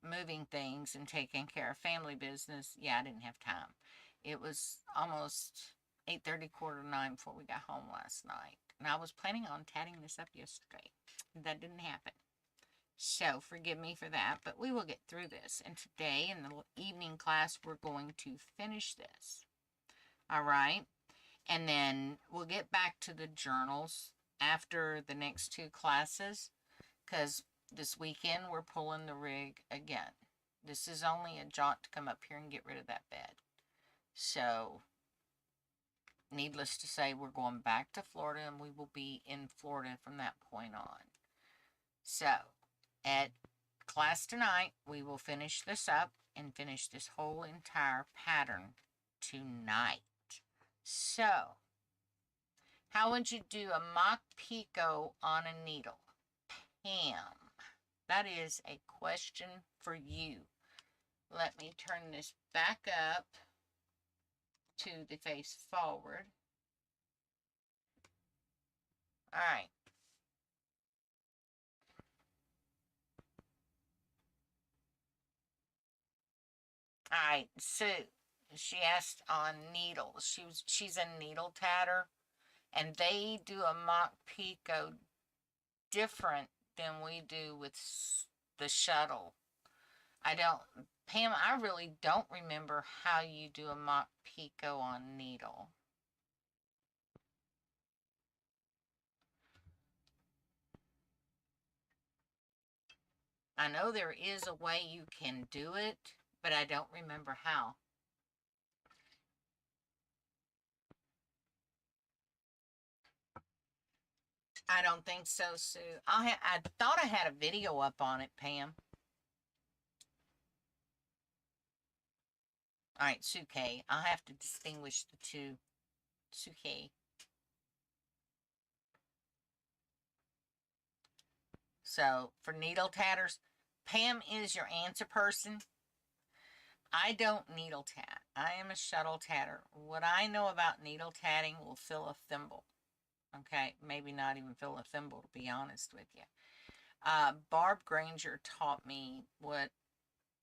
moving things and taking care of family business, yeah, I didn't have time. It was almost 8:30, 8:45 before we got home last night. And I was planning on tatting this up yesterday. That didn't happen. So forgive me for that, but we will get through this. And today in the evening class, we're going to finish this. All right? And then we'll get back to the journals after the next 2 classes, because this weekend we're pulling the rig again. This is only a jaunt to come up here and get rid of that bed. So, needless to say, we're going back to Florida, and we will be in Florida from that point on. So, at class tonight, we will finish this up and finish this whole entire pattern tonight. So, how would you do a mock picot on a needle? Pam, that is a question for you. Let me turn this back up to the face forward. All right. All right, so she asked on needles. She's a needle tatter, and they do a mock picot different than we do with the shuttle. Pam, I really don't remember how you do a mock picot on needle. I know there is a way you can do it, but I don't remember how. I don't think so, Sue. I thought I had a video up on it, Pam. All right, Sue K. I'll have to distinguish the two. Sue K. So, for needle tatters, Pam is your answer person. I don't needle tat. I am a shuttle tatter. What I know about needle tatting will fill a thimble. Okay, maybe not even fill a thimble, to be honest with you. Barb Granger taught me what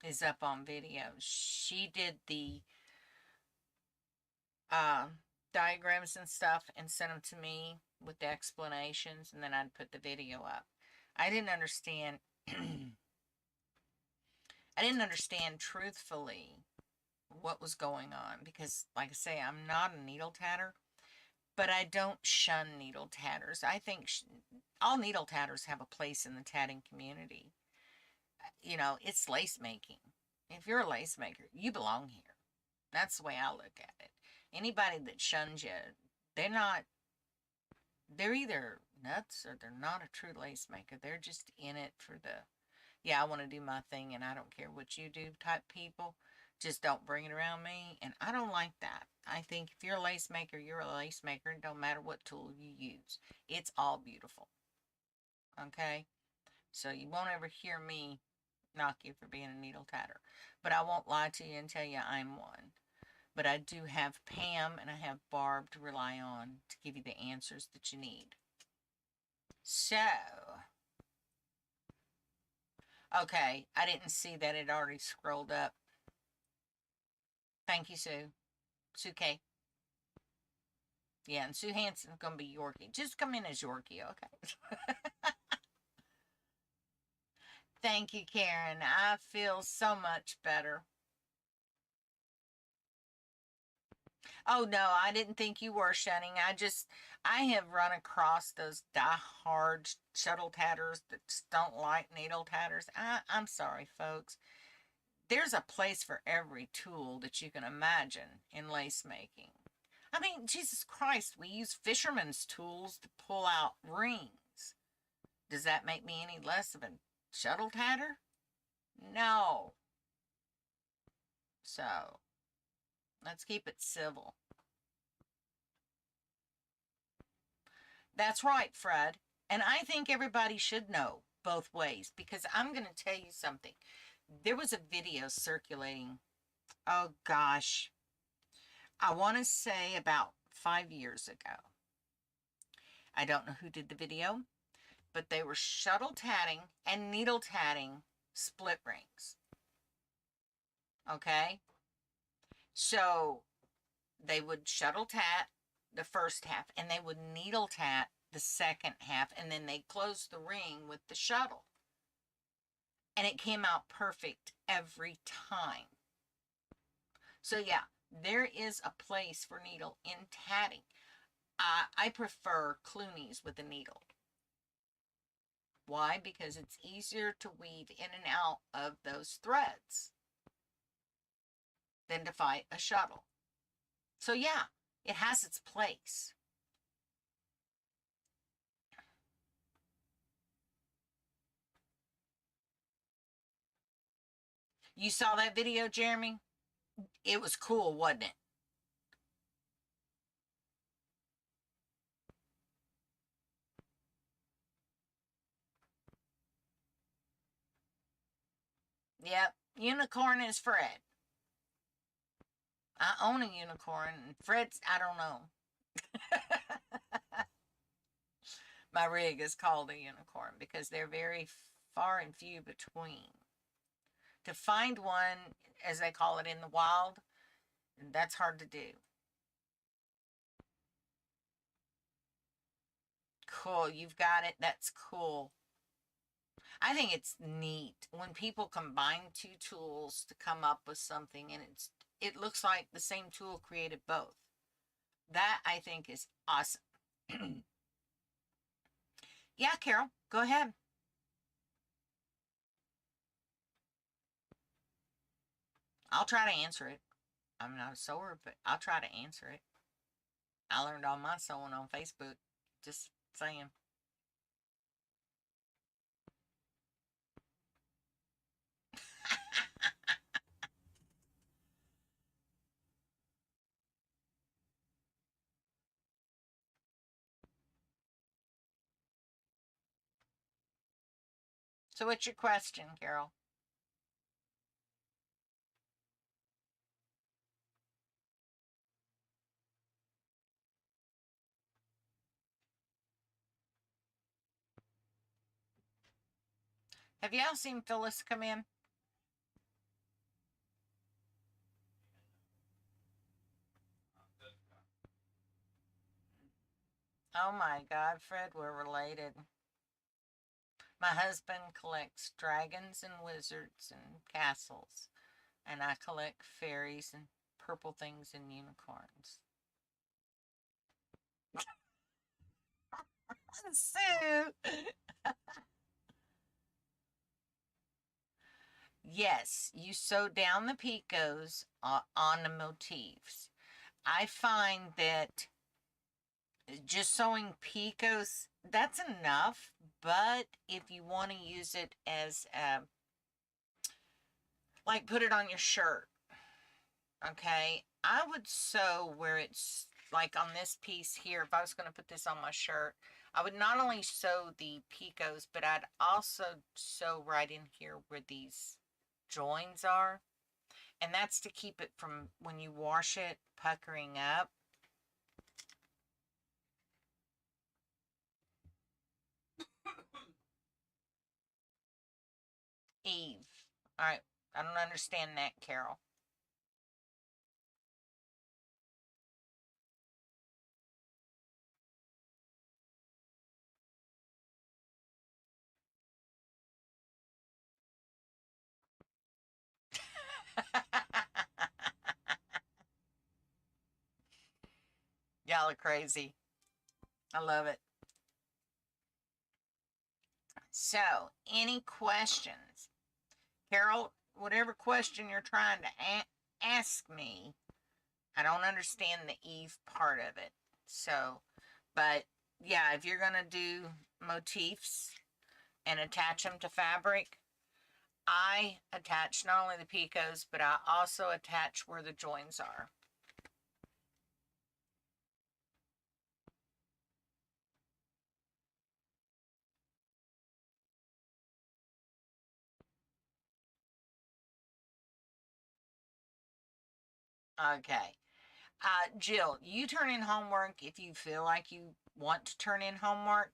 is up on video. She did the diagrams and stuff and sent them to me with the explanations, and then I'd put the video up. I didn't understand. I didn't understand truthfully what was going on because, like I say, I'm not a needle tatter, but I don't shun needle tatters. I think all needle tatters have a place in the tatting community. You know, it's lace making. If you're a lace maker, you belong here. That's the way I look at it. Anybody that shuns you, they're not, they're either nuts or they're not a true lace maker. They're just in it for the, yeah, I want to do my thing and I don't care what you do type people. Just don't bring it around me. And I don't like that. I think if you're a lace maker, you're a lace maker. It don't matter what tool you use. It's all beautiful. Okay? So you won't ever hear me knock you for being a needle tatter. But I won't lie to you and tell you I'm one. But I do have Pam and I have Barb to rely on to give you the answers that you need. So, okay, I didn't see that it already scrolled up. Thank you, Sue. Sue K. Yeah, and Sue Hansen's going to be Yorkie. Just come in as Yorkie, okay? Thank you, Karen. I feel so much better. Oh, no, I didn't think you were shunning. I have run across those die-hard shuttle tatters that don't like needle tatters. I'm sorry, folks. There's a place for every tool that you can imagine in lace making. I mean, Jesus Christ, we use fishermen's tools to pull out rings. Does that make me any less of a shuttle tatter? No. So, let's keep it civil. That's right, Fred. And I think everybody should know both ways because I'm going to tell you something. There was a video circulating, oh gosh, I want to say about 5 years ago. I don't know who did the video, but they were shuttle tatting and needle tatting split rings. Okay? So they would shuttle tat the first half and they would needle tat the second half and then they'd close the ring with the shuttle. And it came out perfect every time. So yeah, there is a place for needle in tatting. I prefer Clooney's with a needle. Why? Because it's easier to weave in and out of those threads than to fight a shuttle. So yeah, it has its place. You saw that video, Jeremy? It was cool, wasn't it? Yep. Unicorn is Fred. I own a unicorn, and Fred's, I don't know. My rig is called a unicorn because they're very far and few between. To find one, as they call it in the wild, that's hard to do. Cool, you've got it. That's cool. I think it's neat when people combine two tools to come up with something and it looks like the same tool created both. That I think is awesome. Yeah, Carol, go ahead. I'll try to answer it. I'm not a sewer, but I'll try to answer it. I learned all my sewing on Facebook. Just saying. So what's your question, Carol? Have y'all seen Phyllis come in? Oh my God, Fred, we're related. My husband collects dragons and wizards and castles, and I collect fairies and purple things and unicorns. So, yes, you sew down the picos on the motifs. I find that just sewing picos, that's enough, but if you want to use it as, like put it on your shirt, okay, I would sew where it's like on this piece here. If I was going to put this on my shirt, I would not only sew the picos, but I'd also sew right in here where these joins are. And that's to keep it from, when you wash it, puckering up. Eve. All right. I don't understand that, Carol. Y'all are crazy. I love it. So, any questions? Carol, whatever question you're trying to ask me, I don't understand the Eve part of it. So, but yeah, if you're going to do motifs and attach them to fabric, I attach not only the picos, but I also attach where the joins are. Okay. Jill, you turn in homework if you feel like you want to turn in homework.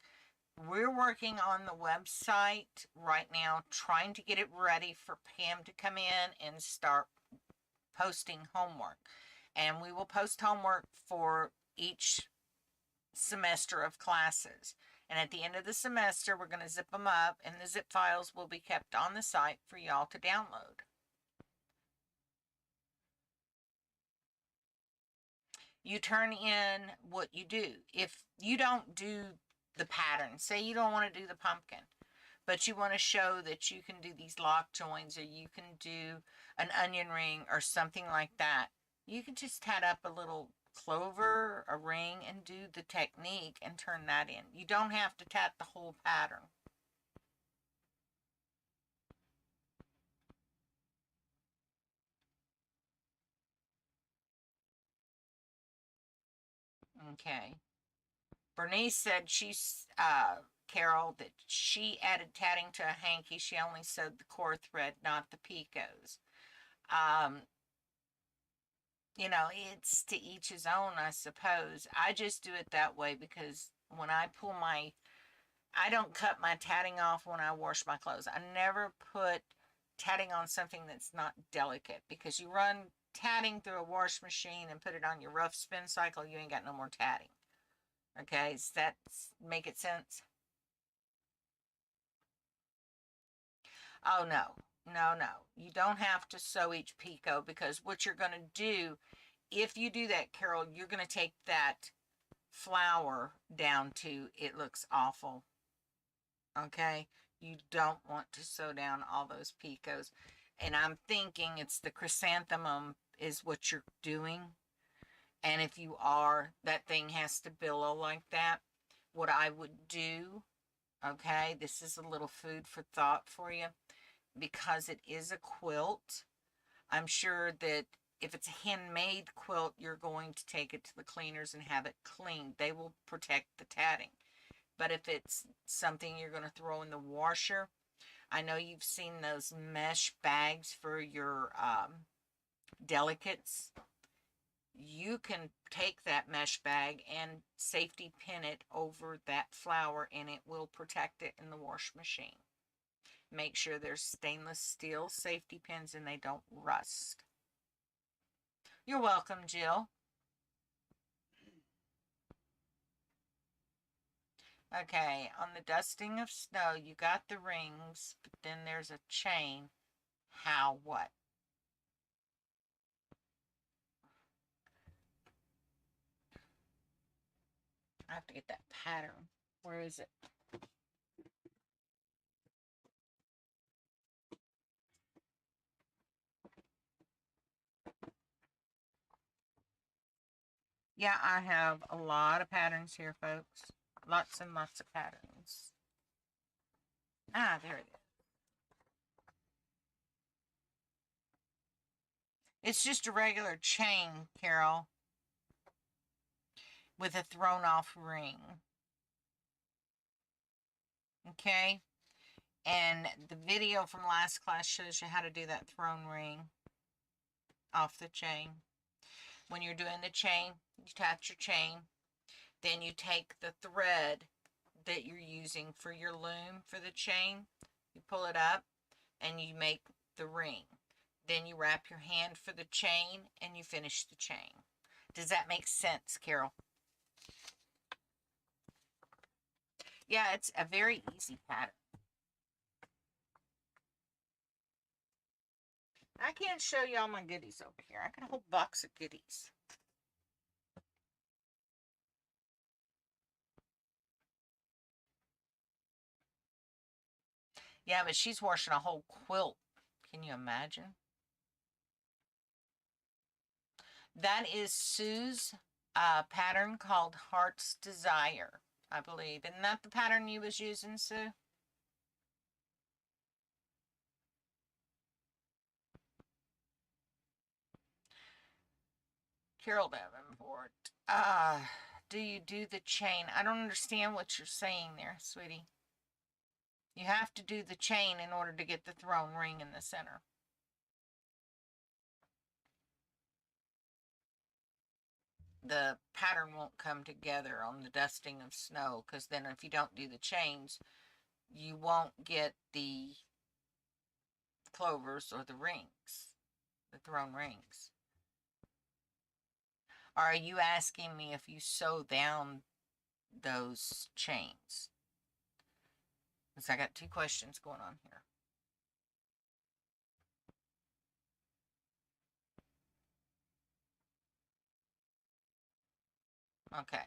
We're working on the website right now, trying to get it ready for Pam to come in and start posting homework. And we will post homework for each semester of classes. And at the end of the semester, we're going to zip them up, and the zip files will be kept on the site for y'all to download. You turn in what you do. If you don't do the pattern, say you don't want to do the pumpkin, but you want to show that you can do these lock joins, or you can do an onion ring or something like that, you can just tat up a little clover, a ring, and do the technique and turn that in. You don't have to tat the whole pattern. Okay. Bernice said she's, Carol, that she added tatting to a hanky. She only sewed the core thread, not the picos. Um, it's to each his own, I suppose. I just do it that way because when I pull I don't cut my tatting off when I wash my clothes. I never put tatting on something that's not delicate, because you run tatting through a wash machine and put it on your rough spin cycle, you ain't got no more tatting. Okay, does that make it sense? Oh, no, no, no. You don't have to sew each picot, because what you're going to do, if you do that, Carol, you're going to take that flower down to, it looks awful. Okay, you don't want to sew down all those picots. And I'm thinking it's the chrysanthemum is what you're doing. And if you are, that thing has to billow like that. What I would do, okay, this is a little food for thought for you, because it is a quilt. I'm sure that if it's a handmade quilt, you're going to take it to the cleaners and have it cleaned. They will protect the tatting. But if it's something you're going to throw in the washer, I know you've seen those mesh bags for your delicates. You can take that mesh bag and safety pin it over that flower, and it will protect it in the wash machine. Make sure there's stainless steel safety pins and they don't rust. You're welcome, Jill. Okay, on the dusting of snow, you got the rings, but then there's a chain. How, what? I have to get that pattern. Where is it? Yeah, I have a lot of patterns here, folks. Lots and lots of patterns. Ah, there it is. It's just a regular chain, Carol, with a thrown off ring. Okay? And the video from last class shows you how to do that thrown ring off the chain. When you're doing the chain, you attach your chain. Then you take the thread that you're using for your loom for the chain, you pull it up, and you make the ring. Then you wrap your hand for the chain, and you finish the chain. Does that make sense, Carol? Yeah, it's a very easy pattern. I can't show you all my goodies over here. I got a whole box of goodies. Yeah, but she's washing a whole quilt. Can you imagine? That is Sue's pattern called Heart's Desire, I believe. Isn't that the pattern you was using, Sue? Carol Davenport. Do you do the chain? I don't understand what you're saying there, sweetie. You have to do the chain in order to get the thrown ring in the center. The pattern won't come together on the dusting of snow, because then if you don't do the chains, you won't get the clovers or the rings, the thrown rings. Or are you asking me if you sew down those chains? Because I got two questions going on here. Okay.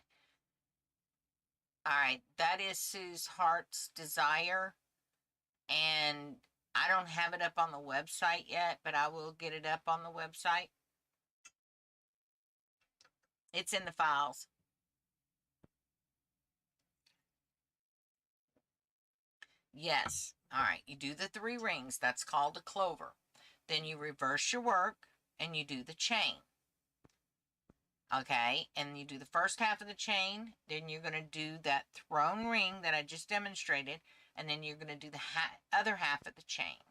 All right. That is Sue's Heart's Desire. And I don't have it up on the website yet, but I will get it up on the website. It's in the files. Yes. All right. You do the 3 rings. That's called a clover. Then you reverse your work and you do the chain. Okay. And you do the first half of the chain. Then you're going to do that thrown ring that I just demonstrated. And then you're going to do the other half of the chain.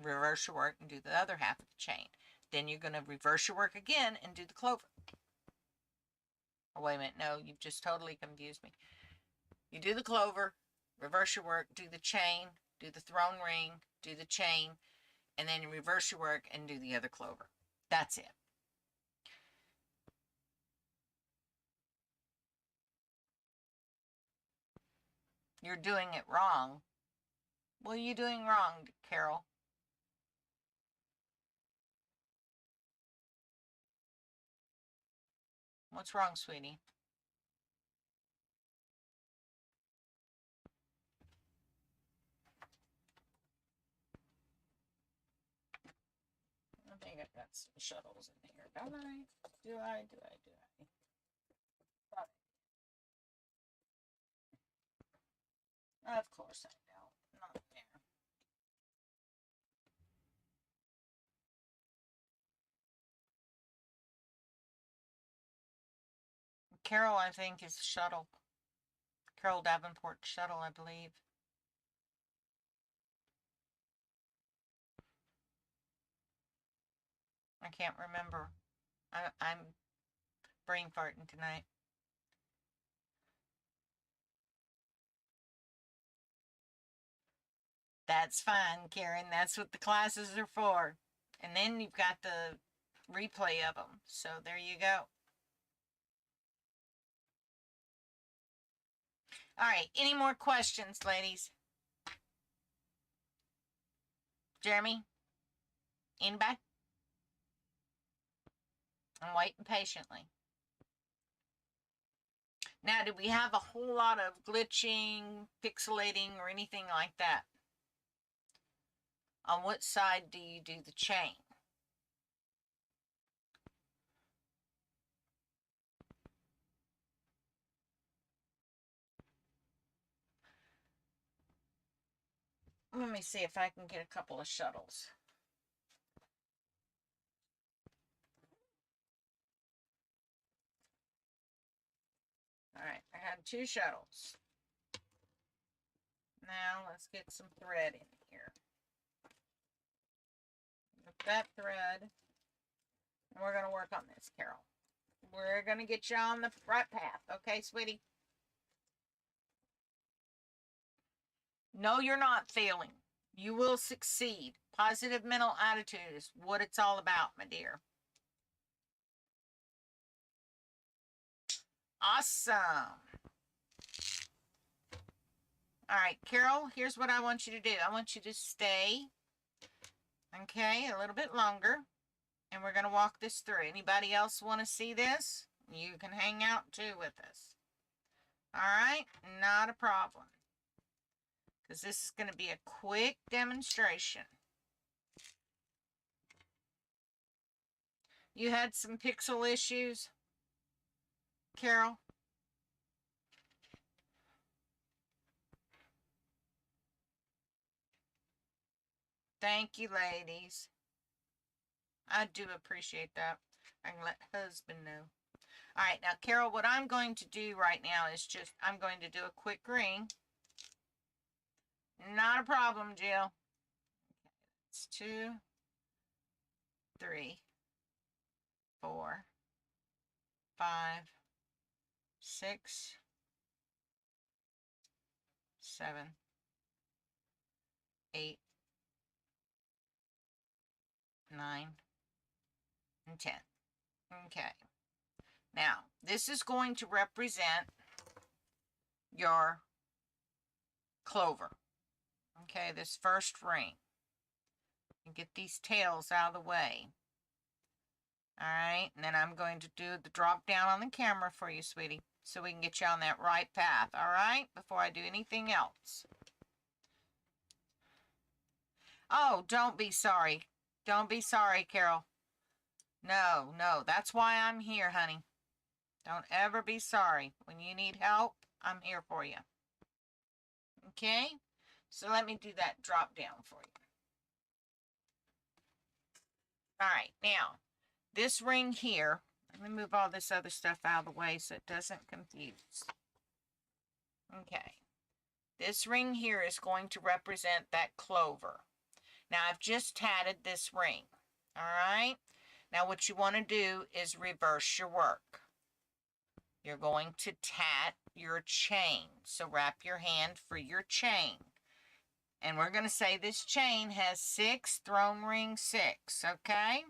Reverse your work and do the other half of the chain. Then you're going to reverse your work again and do the clover. Oh, wait a minute. No, you've just totally confused me. You do the clover, reverse your work, do the chain, do the thrown ring, do the chain, and then you reverse your work and do the other clover. That's it. You're doing it wrong. What are you doing wrong, Carol? What's wrong, sweetie? I think I've got some shuttles in here, don't I? Do I? Of course I don't. Not there. Carol, I think, is shuttle. Carol Davenport shuttle, I believe. I can't remember. I'm brain farting tonight. That's fine, Karen. That's what the classes are for. And then you've got the replay of them. So there you go. All right, any more questions, ladies? Jeremy? Anybody? I'm waiting patiently. Now, do we have a whole lot of glitching, pixelating, or anything like that? On what side do you do the chain? Let me see if I can get a couple of shuttles. All right, I had 2 shuttles. Now let's get some thread in here. With that thread, and we're going to work on this, Carol. We're going to get you on the right path, okay, sweetie? No, you're not failing. You will succeed. Positive mental attitude is what it's all about, my dear. Awesome. All right, Carol, here's what I want you to do. I want you to stay, okay, a little bit longer, and we're going to walk this through. Anybody else want to see this? You can hang out too with us. All right, not a problem, because this is going to be a quick demonstration. You had some pixel issues, Carol? Thank you, ladies. I do appreciate that. I can let husband know. All right, now, Carol, what I'm going to do right now is just, I'm going to do a quick ring. Not a problem, Jill. It's 2, 3, 4, 5, 6, 7, 8, 9, and 10. Okay. Now, this is going to represent your clover. Okay, this first ring. And get these tails out of the way. All right, and then I'm going to do the drop down on the camera for you, sweetie, so we can get you on that right path, all right, before I do anything else. Oh, don't be sorry. Don't be sorry, Carol. No, no, that's why I'm here, honey. Don't ever be sorry. When you need help, I'm here for you. Okay? So let me do that drop down for you. All right, now, this ring here, let me move all this other stuff out of the way so it doesn't confuse. Okay. This ring here is going to represent that clover. Now, I've just tatted this ring. All right? Now, what you want to do is reverse your work. You're going to tat your chain. So wrap your hand for your chain. And we're going to say this chain has 6 thrown ring 6, okay?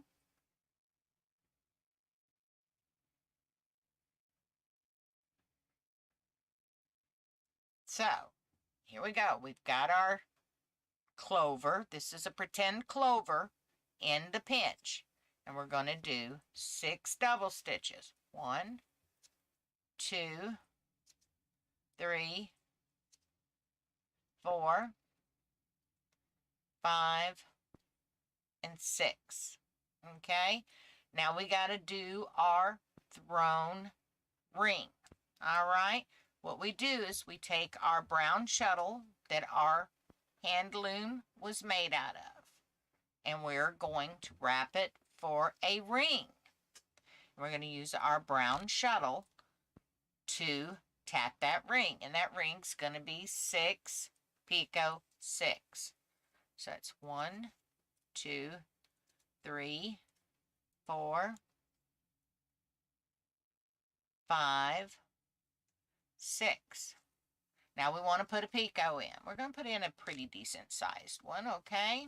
So, here we go. We've got our clover. This is a pretend clover in the pinch. And we're going to do 6 double stitches. 1, 2, 3, 4, 5, and 6. Okay? Now we got to do our thrown ring. All right? What we do is we take our brown shuttle that our hand loom was made out of, and we're going to wrap it for a ring. We're going to use our brown shuttle to tat that ring, and that ring's going to be 6 picot 6. So it's 1, 2, 3, 4, 5, 6. Now we want to put a picot in. We're going to put in a pretty decent sized one, okay?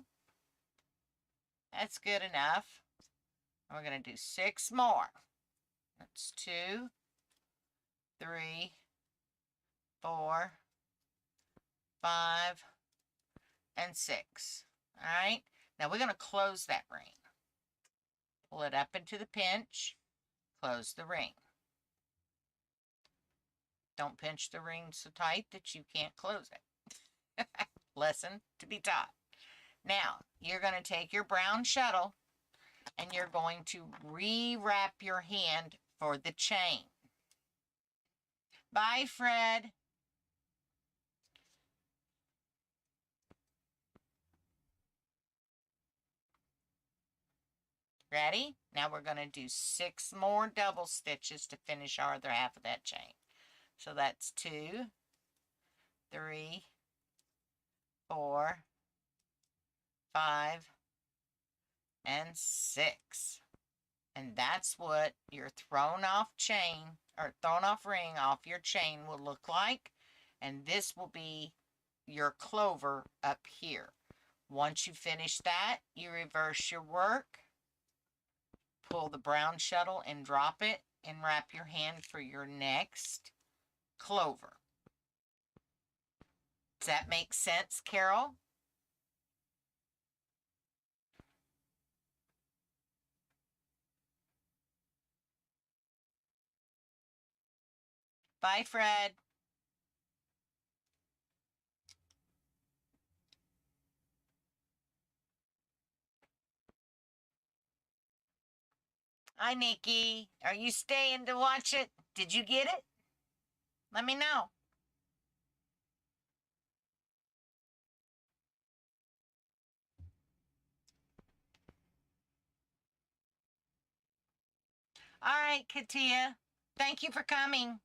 That's good enough. And we're going to do 6 more. That's 2, 3, 4, 5, and 6. All right. Now we're going to close that ring. Pull it up into the pinch. Close the ring. Don't pinch the ring so tight that you can't close it. Lesson to be taught. Now, you're going to take your brown shuttle and you're going to re-wrap your hand for the chain. Bye, Fred. Ready? Now we're going to do 6 more double stitches to finish our other half of that chain. So that's 2, 3, 4, 5, and 6. And that's what your thrown off chain or thrown off ring off your chain will look like. And this will be your clover up here. Once you finish that, you reverse your work, pull the brown shuttle and drop it, and wrap your hand for your next clover. Does that make sense, Carol? Bye, Fred. Hi, Nikki. Are you staying to watch it? Did you get it? Let me know. All right, Katia. Thank you for coming.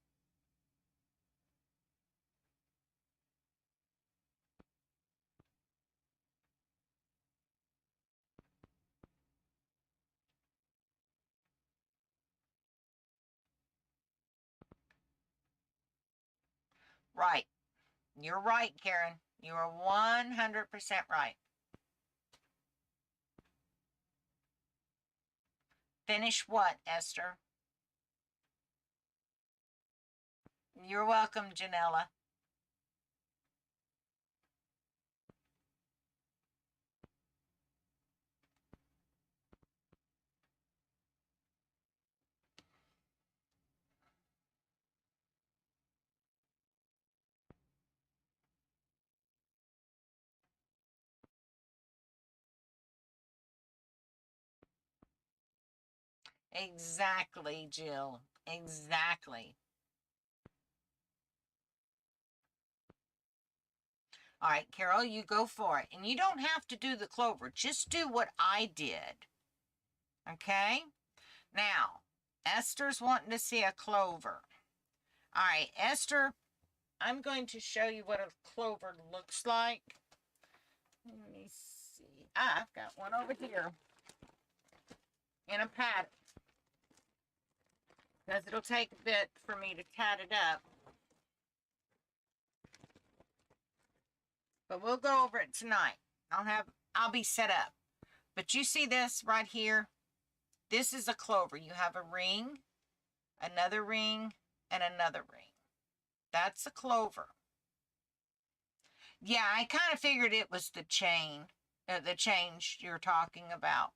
Right. You're right, Karen. You are 100% right. Finish what, Esther? You're welcome, Janella. Exactly, Jill. Exactly. All right, Carol, you go for it. And you don't have to do the clover. Just do what I did. Okay? Now, Esther's wanting to see a clover. All right, Esther, I'm going to show you what a clover looks like. Let me see. I've got one over here in a pattern, because it'll take a bit for me to tat it up. But we'll go over it tonight. I'll be set up. But you see this right here? This is a clover. You have a ring, another ring, and another ring. That's a clover. Yeah, I kind of figured it was the chain, the change you're talking about.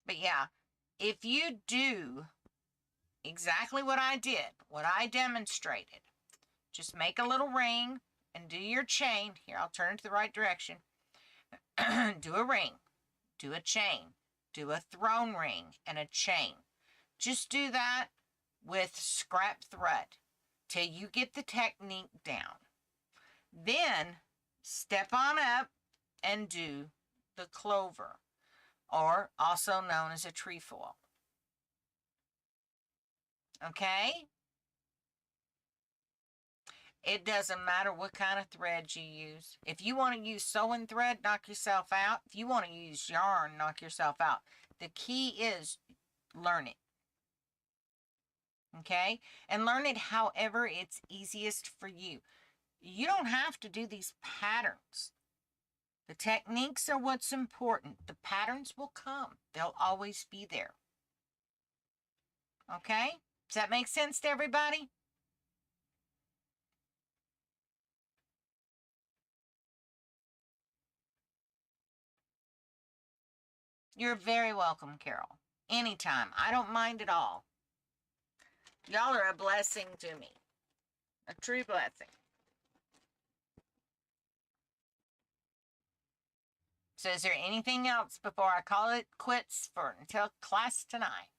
But yeah, if you do exactly what I did, what I demonstrated, just make a little ring and do your chain. Here, I'll turn it to the right direction. Do a ring, do a chain, do a thrown ring and a chain. Just do that with scrap thread till you get the technique down. Then step on up and do the clover, or also known as a trefoil. Okay? It doesn't matter what kind of thread you use. If you want to use sewing thread, knock yourself out. If you want to use yarn, knock yourself out. The key is learn it. Okay? And learn it however it's easiest for you. You don't have to do these patterns. The techniques are what's important. The patterns will come. They'll always be there. Okay? Does that make sense to everybody? You're very welcome, Carol. Anytime. I don't mind at all. Y'all are a blessing to me. A true blessing. So is there anything else before I call it quits for until class tonight?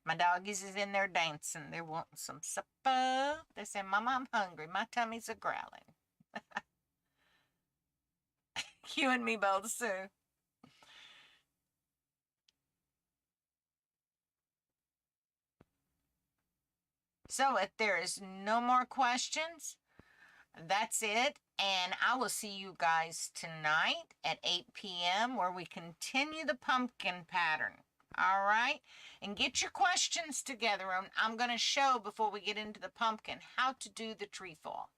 My doggies is in there dancing. They're wanting some supper. They say, Mama, I'm hungry. My tummy's a growling. You and me both, Sue. So if there is no more questions, that's it. And I will see you guys tonight at 8 p.m. where we continue the pumpkin pattern. All right? And get your questions together. I'm going to show before we get into the pumpkin how to do the trefoil.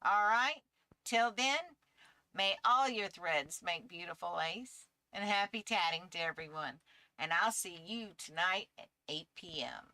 All right? Till then, may all your threads make beautiful lace. And happy tatting to everyone. And I'll see you tonight at 8 p.m.